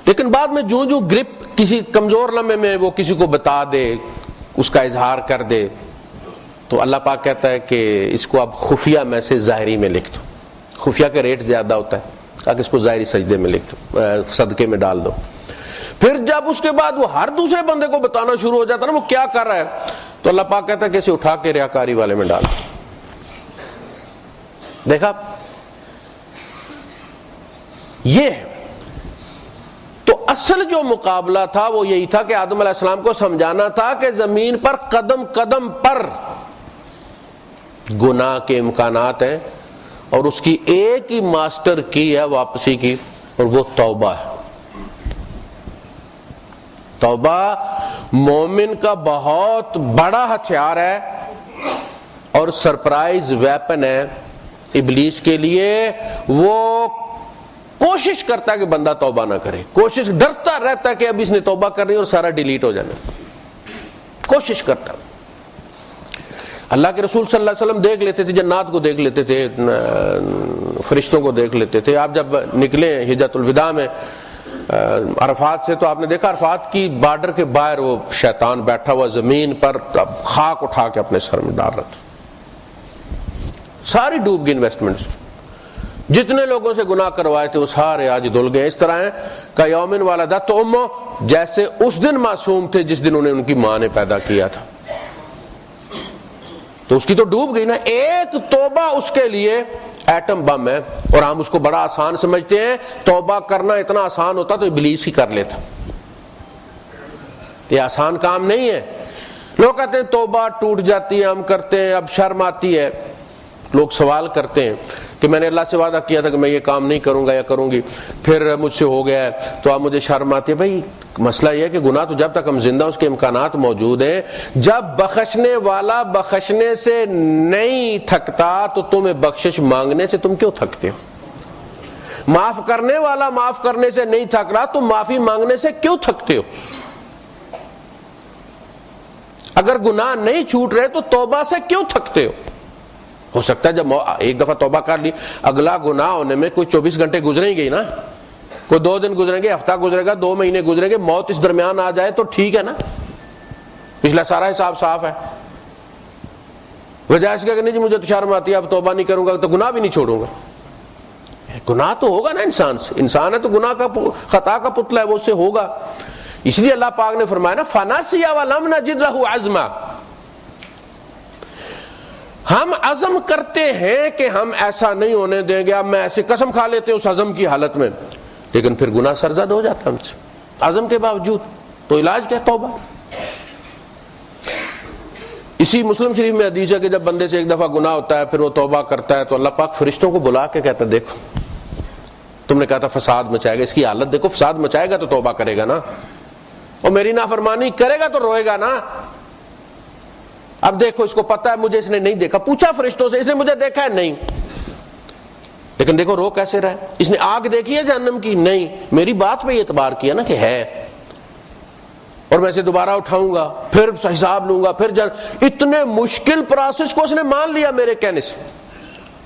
لیکن بعد میں جو گرپ کسی کمزور لمحے میں وہ کسی کو بتا دے، اس کا اظہار کر دے، تو اللہ پاک کہتا ہے کہ اس کو اب خفیہ میں سے ظاہری میں لکھ دو. خفیہ کا ریٹ زیادہ ہوتا ہے، تاکہ اس کو ظاہری سجدے میں لکھ دو، صدقے میں ڈال دو. پھر جب اس کے بعد وہ ہر دوسرے بندے کو بتانا شروع ہو جاتا ہے نا وہ کیا کر رہا ہے، تو اللہ پاک کہتا ہے کہ اسے اٹھا کے ریاکاری والے میں ڈال. دیکھا یہ ہے. تو اصل جو مقابلہ تھا وہ یہی تھا کہ آدم علیہ السلام کو سمجھانا تھا کہ زمین پر قدم قدم پر گناہ کے امکانات ہیں، اور اس کی ایک ہی ماسٹر کی ہے واپسی کی، اور وہ توبہ ہے. توبہ مومن کا بہت بڑا ہتھیار ہے اور سرپرائز ویپن ہے ابلیس کے لیے. وہ کوشش کرتا ہے کہ بندہ توبہ نہ کرے، کوشش، ڈرتا رہتا ہے کہ اب اس نے توبہ کرنی اور سارا ڈیلیٹ ہو جانا، کوشش کرتا. اللہ کے رسول صلی اللہ علیہ وسلم دیکھ لیتے تھے، جنات کو دیکھ لیتے تھے، فرشتوں کو دیکھ لیتے تھے. آپ جب نکلے حجۃ الوداع میں عرفات سے، تو آپ نے دیکھا عرفات کی بارڈر کے باہر وہ شیطان بیٹھا ہوا زمین پر خاک اٹھا کے اپنے سر میں ڈال رہا تھا. ساری ڈوب گئی انویسٹمنٹس. جتنے لوگوں سے گناہ کروائے تھے وہ سارے آج دھل گئے. اس طرح ہیں کہ یومن ولدت امہ، جیسے اس دن معصوم تھے جس دن انہیں ان کی ماں نے پیدا کیا تھا. تو اس کی تو ڈوب گئی نا. ایک توبہ اس کے لیے ایٹم بم ہے، اور ہم اس کو بڑا آسان سمجھتے ہیں. توبہ کرنا اتنا آسان ہوتا تو ابلیس ہی کر لیتا. یہ آسان کام نہیں ہے. لوگ کہتے ہیں توبہ ٹوٹ جاتی ہے، ہم کرتے ہیں، اب شرم آتی ہے. لوگ سوال کرتے ہیں کہ میں نے اللہ سے وعدہ کیا تھا کہ میں یہ کام نہیں کروں گا یا کروں گی، پھر مجھ سے ہو گیا ہے تو اب مجھے شرم آتی ہے. بھائی مسئلہ یہ ہے کہ گناہ تو جب تک ہم زندہ اس کے امکانات موجود ہیں. جب بخشنے والا بخشنے سے نہیں تھکتا تو تمہیں بخشش مانگنے سے تم کیوں تھکتے ہو؟ معاف کرنے والا معاف کرنے سے نہیں تھک رہا، تم معافی مانگنے سے کیوں تھکتے ہو؟ اگر گناہ نہیں چھوٹ رہے تو توبہ سے کیوں تھکتے ہو سکتا ہے جب ایک دفعہ توبہ کر لی، اگلا گناہ ہونے میں کوئی 24 گھنٹے گزریں گے نا، کوئی 2 دن گزریں گے، ہفتہ گزرے گا، 2 مہینے گزریں گے، موت اس درمیان آ جائے تو ٹھیک ہے نا، پچھلا سارا حساب صاف ہے۔ وجہ اس کہ نہیں جی مجھے تو شرم آتی ہے، اب توبہ نہیں کروں گا تو گناہ بھی نہیں چھوڑوں گا۔ گناہ تو ہوگا نا، انسان سے، انسان ہے تو گناہ کا خطا کا پتلا ہے، وہ اس سے ہوگا۔ اس لیے اللہ پاک نے فرمایا نا فَنَسِيَ وَلَمْ نَجِدْ لَهُ عَزْمًا، ہم عزم کرتے ہیں کہ ہم ایسا نہیں ہونے دیں گے، اب میں ایسے قسم کھا لیتے اس عزم کی حالت میں، لیکن پھر گناہ سرزد ہو جاتا ہے ہم سے عزم کے باوجود، تو علاج کیا؟ توبہ۔ اسی مسلم شریف میں حدیث ہے کہ جب بندے سے ایک دفعہ گناہ ہوتا ہے پھر وہ توبہ کرتا ہے تو اللہ پاک فرشتوں کو بلا کے کہتا ہے دیکھو تم نے کہا تھا فساد مچائے گا، اس کی حالت دیکھو، فساد مچائے گا تو توبہ کرے گا نا، اور میری نافرمانی کرے گا تو روئے گا نا۔ اب دیکھو اس کو پتا ہے مجھے اس نے نہیں دیکھا، پوچھا فرشتوں سے اس نے مجھے دیکھا ہے؟ نہیں، لیکن دیکھو رو کیسے رہا ہے۔ اس نے آگ دیکھی ہے جہنم کی؟ نہیں، میری بات پہ اعتبار کیا نا کہ ہے، اور میں اسے دوبارہ اٹھاؤں گا، پھر حساب لوں گا، پھر اتنے مشکل پروسیس کو اس نے مان لیا میرے کہنے سے،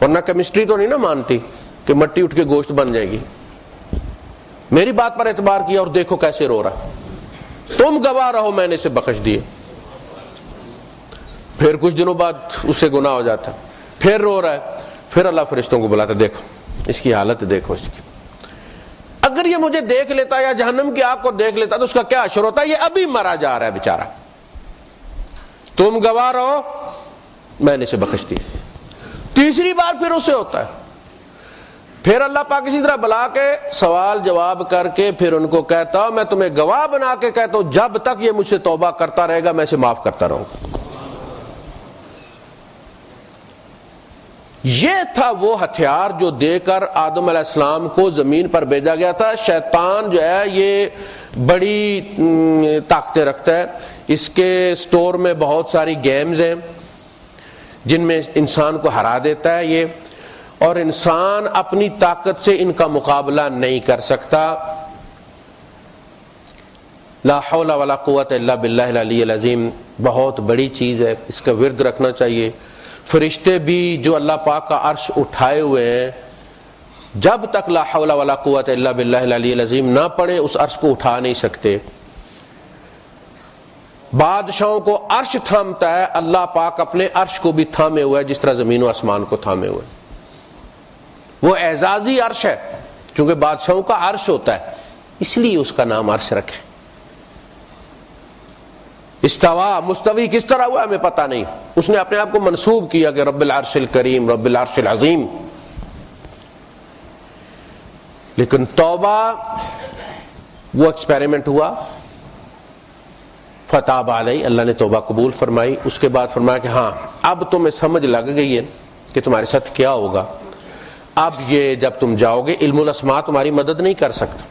ورنہ کیمسٹری تو نہیں نا مانتی کہ مٹی اٹھ کے گوشت بن جائے گی، میری بات پر اعتبار کیا اور دیکھو کیسے رو رہا۔ تم گواہ رہو میں نے اسے بخش دیے۔ پھر کچھ دنوں بعد اس سے گناہ ہو جاتا، پھر رو رہا ہے، پھر اللہ فرشتوں کو بلاتا دیکھو اس کی حالت دیکھو اس کی، اگر یہ مجھے دیکھ لیتا یا جہنم کی آگ کو دیکھ لیتا تو اس کا کیا اشر ہوتا؟ یہ ابھی مرا جا رہا ہے بیچارہ، تم گواہ رہو میں نے اسے بخش دی۔ تیسری بار پھر اسے ہوتا ہے، پھر اللہ پاک اسی طرح بلا کے سوال جواب کر کے پھر ان کو کہتا ہوں میں تمہیں گواہ بنا کے کہتا ہوں جب تک یہ مجھ سے توبہ کرتا رہے گا میں اسے معاف کرتا رہوں گا۔ یہ تھا وہ ہتھیار جو دے کر آدم علیہ السلام کو زمین پر بھیجا گیا تھا۔ شیطان جو ہے یہ بڑی طاقتیں رکھتا ہے، اس کے سٹور میں بہت ساری گیمز ہیں جن میں انسان کو ہرا دیتا ہے یہ، اور انسان اپنی طاقت سے ان کا مقابلہ نہیں کر سکتا۔ لا حول ولا قوت الا باللہ العلی العظیم بہت بڑی چیز ہے، اس کا ورد رکھنا چاہیے۔ فرشتے بھی جو اللہ پاک کا عرش اٹھائے ہوئے ہیں جب تک لا حول ولا قوت الا باللہ العلی العظیم نہ پڑھے اس عرش کو اٹھا نہیں سکتے۔ بادشاہوں کو عرش تھامتا ہے، اللہ پاک اپنے عرش کو بھی تھامے ہوا ہے جس طرح زمین و آسمان کو تھامے ہوئے، وہ اعزازی عرش ہے، چونکہ بادشاہوں کا عرش ہوتا ہے اس لیے اس کا نام عرش رکھے۔ استوا مستوی کس طرح ہوا ہمیں پتہ نہیں، اس نے اپنے آپ کو منسوب کیا کہ رب العرش الکریم رب العرش العظیم۔ لیکن توبہ وہ ایکسپیریمنٹ ہوا، فتاب علیہ، اللہ نے توبہ قبول فرمائی۔ اس کے بعد فرمایا کہ ہاں اب تمہیں سمجھ لگ گئی ہے کہ تمہارے ساتھ کیا ہوگا، اب یہ جب تم جاؤ گے علم الاسماء تمہاری مدد نہیں کر سکتا۔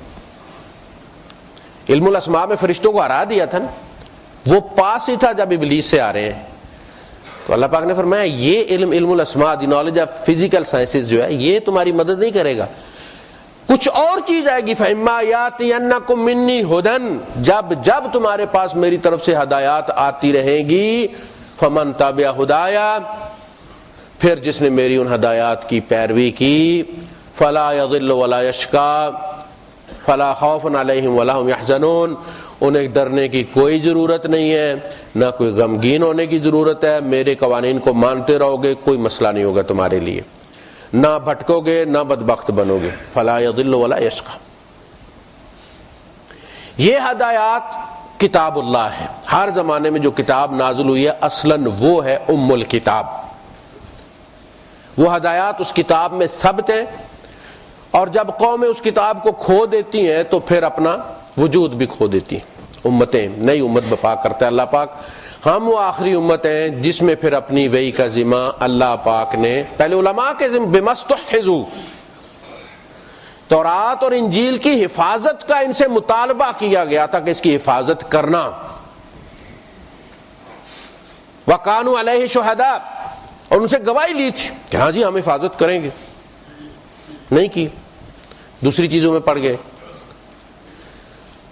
علم الاسماء میں فرشتوں کو ہرا دیا تھا نا، وہ پاس ہی تھا جب ابلیس سے آ رہے ہیں، تو اللہ پاک نے فرمایا یہ علم الاسماء the knowledge of physical sciences جو ہے یہ تمہاری مدد نہیں کرے گا، کچھ اور چیز آئے گی۔ فَإِمَّا يَأْتِيَنَّكُم مِّنِّي هُدًى، جب تمہارے پاس میری طرف سے ہدایات آتی رہیں گی، فَمَن تَبِعَ هُدَايَا، پھر جس نے میری ان ہدایات کی پیروی کی، فَلَا يَضِلُّ وَلَا يَشْقَى فَلَا خَوْفٌ عَلَيْهِمْ وَلَا هُمْ يَحْزَنُونَ، انہیں ڈرنے کی کوئی ضرورت نہیں ہے، نہ کوئی غمگین ہونے کی ضرورت ہے، میرے قوانین کو مانتے رہو گے کوئی مسئلہ نہیں ہوگا تمہارے لیے، نہ بھٹکو گے نہ بدبخت بنو گے۔ فلا یضل ولا یشقى، یہ ہدایات کتاب اللہ ہے، ہر زمانے میں جو کتاب نازل ہوئی ہے اصلاً وہ ہے ام الکتاب، وہ ہدایات اس کتاب میں ثبت ہیں، اور جب قومیں اس کتاب کو کھو دیتی ہیں تو پھر اپنا وجود بھی کھو دیتی ہیں، امتیں نئی امت بپا کرتا ہے اللہ پاک۔ ہم وہ آخری امت ہیں جس میں پھر اپنی وحی کا ذمہ اللہ پاک نے پہلے علماء کے ذمہ بمستحفظوا، تورات اور انجیل کی حفاظت کا ان سے مطالبہ کیا گیا تھا کہ اس کی حفاظت کرنا۔ وَقَانُوا عَلَيْهِ شُهَدَاءَ، اور ان سے گواہی لی تھی کہ ہاں جی ہم حفاظت کریں گے، نہیں کی۔ دوسری چیزوں میں پڑ گئے.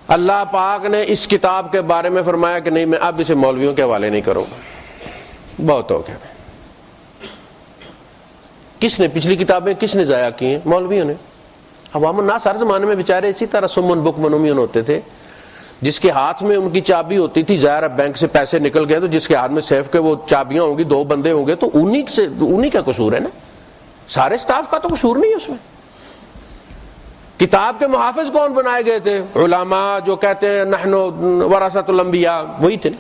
اللہ پاک نے اس کتاب کے بارے میں فرمایا کہ نہیں میں اب اسے مولویوں کے حوالے نہیں کروں گا, بہت ہو گیا. کس نے پچھلی کتابیں کس نے ضائع کی ہیں؟ مولویوں نے. عوام الناس ہر زمانے میں بیچارے اسی طرح سمن بکمن عمیون ہوتے تھے. جس کے ہاتھ میں ان کی چابی ہوتی تھی, ظاہر بینک سے پیسے نکل گئے تو جس کے ہاتھ میں سیف کے وہ چابیاں ہوں گی, 2 بندے ہوں گے تو انہی کا قصور ہے نا, سارے سٹاف کا تو قصور نہیں ہے اس میں. کتاب کے محافظ کون بنائے گئے تھے؟ علماء جو کہتے ہیں نحن ورثۃ الانبیاء, وہی تھے.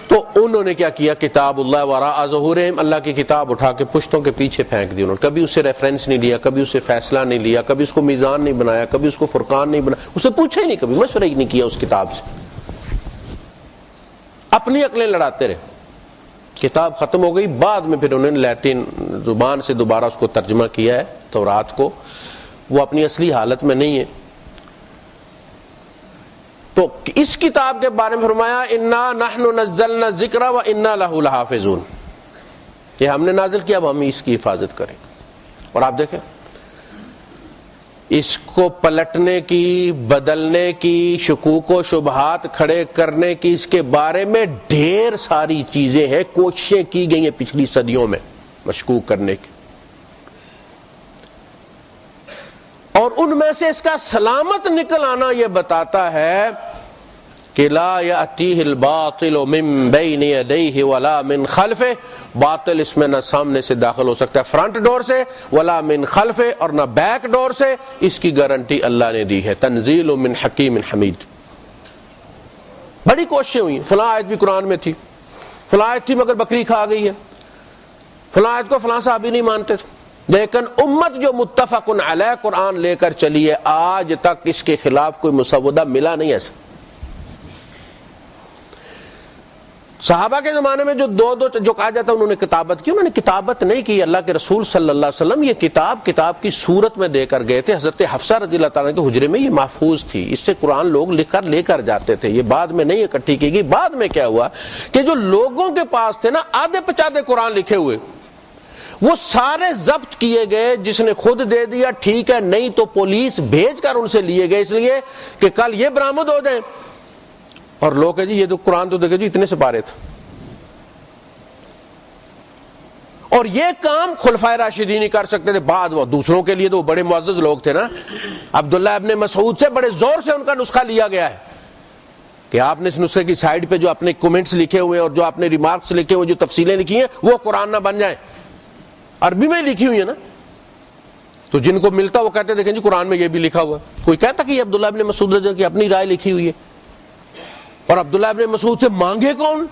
تو انہوں نے کیا کیا؟ کتاب اللہ وراء ظہورہم, اللہ کی کتاب اٹھا کے پشتوں کے پیچھے پھینک دی انہوں نے. کبھی اس سے ریفرنس نہیں لیا, کبھی اس سے فیصلہ نہیں لیا, کبھی اس کو میزان نہیں بنایا, کبھی اس کو فرقان نہیں بنایا, اسے پوچھا ہی نہیں, کبھی مشورہ ہی نہیں کیا اس کتاب سے. اپنی عقلیں لڑاتے رہے. کتاب ختم ہو گئی, بعد میں پھر انہوں نے لیٹن زبان سے دوبارہ اس کو ترجمہ کیا ہے تورات کو. وہ اپنی اصلی حالت میں نہیں ہے. تو اس کتاب کے بارے میں فرمایا انا نحن نزلنا الذکر وانا لہ لحافظون, یہ ہم نے نازل کیا, اب ہم اس کی حفاظت کریں. اور آپ دیکھیں اس کو پلٹنے کی, بدلنے کی, شکوک و شبہات کھڑے کرنے کی, اس کے بارے میں ڈھیر ساری چیزیں ہیں, کوششیں کی گئی ہیں پچھلی صدیوں میں مشکوک کرنے کی. اور ان میں سے اس کا سلامت نکل آنا یہ بتاتا ہے کہ لا یأتیہ الباطل من بین یدیہ ولا من خلفہ, باطل اس میں نہ سامنے سے داخل ہو سکتا ہے فرنٹ ڈور سے, ولا من خلفہ, اور نہ بیک ڈور سے. اس کی گارنٹی اللہ نے دی ہے. تنزیل من حکیم حمید. بڑی کوششیں ہوئی, فلاں آیت بھی قرآن میں تھی, فلاں آیت تھی مگر بکری کھا گئی ہے, فلاں آیت کو فلاں صحابی نہیں مانتے تھے. لیکن امت جو متفق علیہ قرآن لے کر چلی ہے, آج تک اس کے خلاف کوئی مسودہ ملا نہیں ایسا. صحابہ کے زمانے میں جو کہا جاتا ہے انہوں نے کتابت کی, انہوں نے کتابت نہیں کی. اللہ کے رسول صلی اللہ علیہ وسلم یہ کتاب کی صورت میں دے کر گئے تھے. حضرت حفصہ رضی اللہ تعالیٰ کے حجرے میں یہ محفوظ تھی, اس سے قرآن لوگ لے کر جاتے تھے. یہ بعد میں نہیں اکٹھی کی گئی. بعد میں کیا ہوا کہ جو لوگوں کے پاس تھے نا آدھے پچادے قرآن لکھے ہوئے, وہ سارے ضبط کیے گئے. جس نے خود دے دیا ٹھیک ہے, نہیں تو پولیس بھیج کر ان سے لیے گئے, اس لیے کہ کل یہ برآمد ہو جائیں. اور لوگ کہ جی یہ تو قرآن تو دیکھے جی اتنے سپارے تھے. اور یہ کام خلفائے راشدین ہی کر سکتے تھے. بعد وہ دوسروں کے لیے تو بڑے معزز لوگ تھے نا. عبداللہ ابن مسعود سے بڑے زور سے ان کا نسخہ لیا گیا ہے کہ آپ نے اس نسخے کی سائڈ پہ جو اپنے کومنٹس لکھے ہوئے اور جو آپ نے ریمارکس لکھے ہوئے, جو تفصیلیں لکھی ہیں, وہ قرآن نہ بن جائیں. عربی میں لکھی ہوئی ہے نا, تو جن کو ملتا وہ کہتے دیکھیں جی قرآن میں یہ بھی لکھا ہوا. کوئی کہتا کہ یہ عبداللہ ابن مسعود کی اپنی رائے لکھی ہوئی ہے. اور عبداللہ ابن مسعود سے مانگے کون؟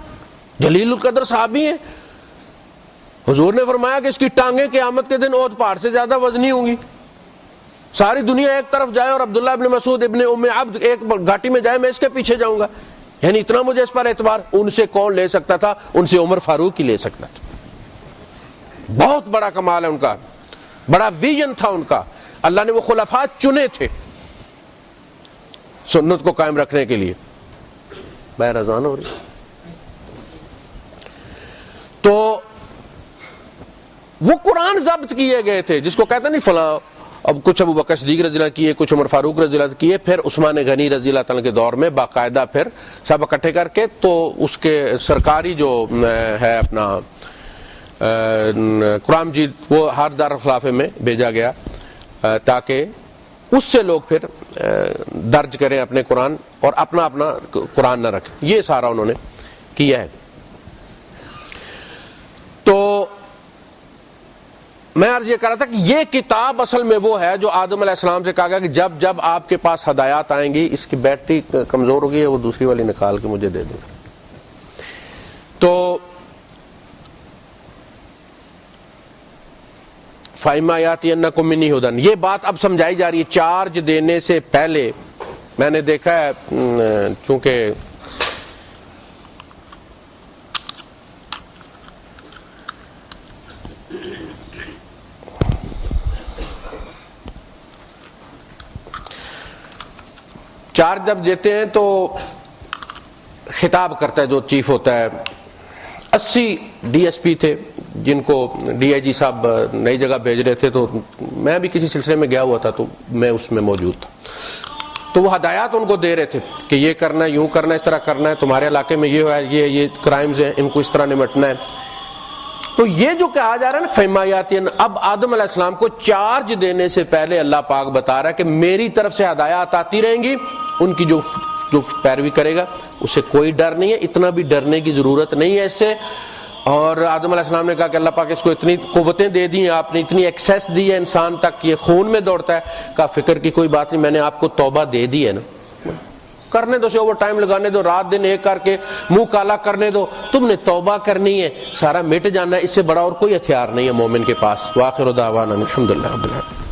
جلیل القدر صحابی ہیں. حضور نے فرمایا کہ اس کی ٹانگیں قیامت کے دن احد پہاڑ سے زیادہ وزنی ہوں گی. ساری دنیا ایک طرف جائے اور عبداللہ ابن مسعود ابن ام عبد ایک گھاٹی میں جائے, میں اس کے پیچھے جاؤں گا. یعنی اتنا مجھے اس پر اعتبار. ان سے کون لے سکتا تھا؟ ان سے عمر فاروق ہی لے سکتا تھا. بہت بڑا کمال ہے ان کا, بڑا ویژن تھا ان کا. اللہ نے وہ خلفاء چنے تھے سنت کو قائم رکھنے کے لیے. بہر اذان ہو رہی. تو وہ قرآن ضبط کیے گئے تھے, جس کو کہتے نہیں فلاں, اب کچھ ابو بکر صدیق رضی اللہ کیے, کچھ عمر فاروق رضی اللہ کیے, پھر عثمان غنی رضی اللہ تعالیٰ کے دور میں باقاعدہ پھر سب اکٹھے کر کے تو اس کے سرکاری جو ہے اپنا قرآن مجید وہ ہر دارالخلافے میں بھیجا گیا, تاکہ اس سے لوگ پھر درج کریں اپنے قرآن اور اپنا قرآن نہ رکھیں. یہ سارا انہوں نے کیا ہے. تو میں عرض یہ کر رہا تھا کہ یہ کتاب اصل میں وہ ہے جو آدم علیہ السلام سے کہا گیا کہ جب آپ کے پاس ہدایات آئیں گی. اس کی بیٹری کمزور ہو گئی ہے, وہ دوسری والی نکال کے مجھے دے دیں. تو فَإِمَّا يَأْتِيَنَّكُم مِّنِّي هُدًى, یہ بات اب سمجھائی جا رہی ہے. چارج دینے سے پہلے میں نے دیکھا ہے, چونکہ چارج جب دیتے ہیں تو خطاب کرتا ہے جو چیف ہوتا ہے. 80 DSP تھے جن کو ڈی آئی جی صاحب نئی جگہ بھیج رہے تھے، تو میں بھی کسی سلسلے میں گیا ہوا تھا، تو میں اس میں موجود تھا، تو وہ ہدایات ان کو دے رہے تھے کہ یہ کرنا ہے، یوں کرنا ہے، اس طرح کرنا ہے، تمہارے علاقے میں یہ ہے، یہ کرائمز ہیں، ان کو اس طرح نمٹنا ہے. تو یہ جو کہا جا رہا ہے نا فیمایاتین، اب آدم علیہ السلام کو چارج دینے سے پہلے اللہ پاک بتا رہا ہے کہ میری طرف سے ہدایات آتی رہیں گی، ان کی جو پیروی کرے گا اسے کوئی ڈر نہیں ہے، اتنا بھی ڈرنے کی ضرورت نہیں ہے اس سے. اور آدم علیہ السلام نے کہا کہ اللہ پاک اس کو اتنی قوتیں دے دی ہیں، آپ نے اتنی ایکسیس دی ہے انسان تک، یہ خون میں دوڑتا ہے. کہا فکر کی کوئی بات نہیں، میں نے آپ کو توبہ دے دی ہے نا، کرنے دو، سے اوور ٹائم لگانے دو، رات دن ایک کر کے منہ کالا کرنے دو، تم نے توبہ کرنی ہے، سارا مٹ جانا ہے، اس سے بڑا اور کوئی ہتھیار نہیں ہے مومن کے پاس. وآخر دعوانا الحمدللہ رب العالمین.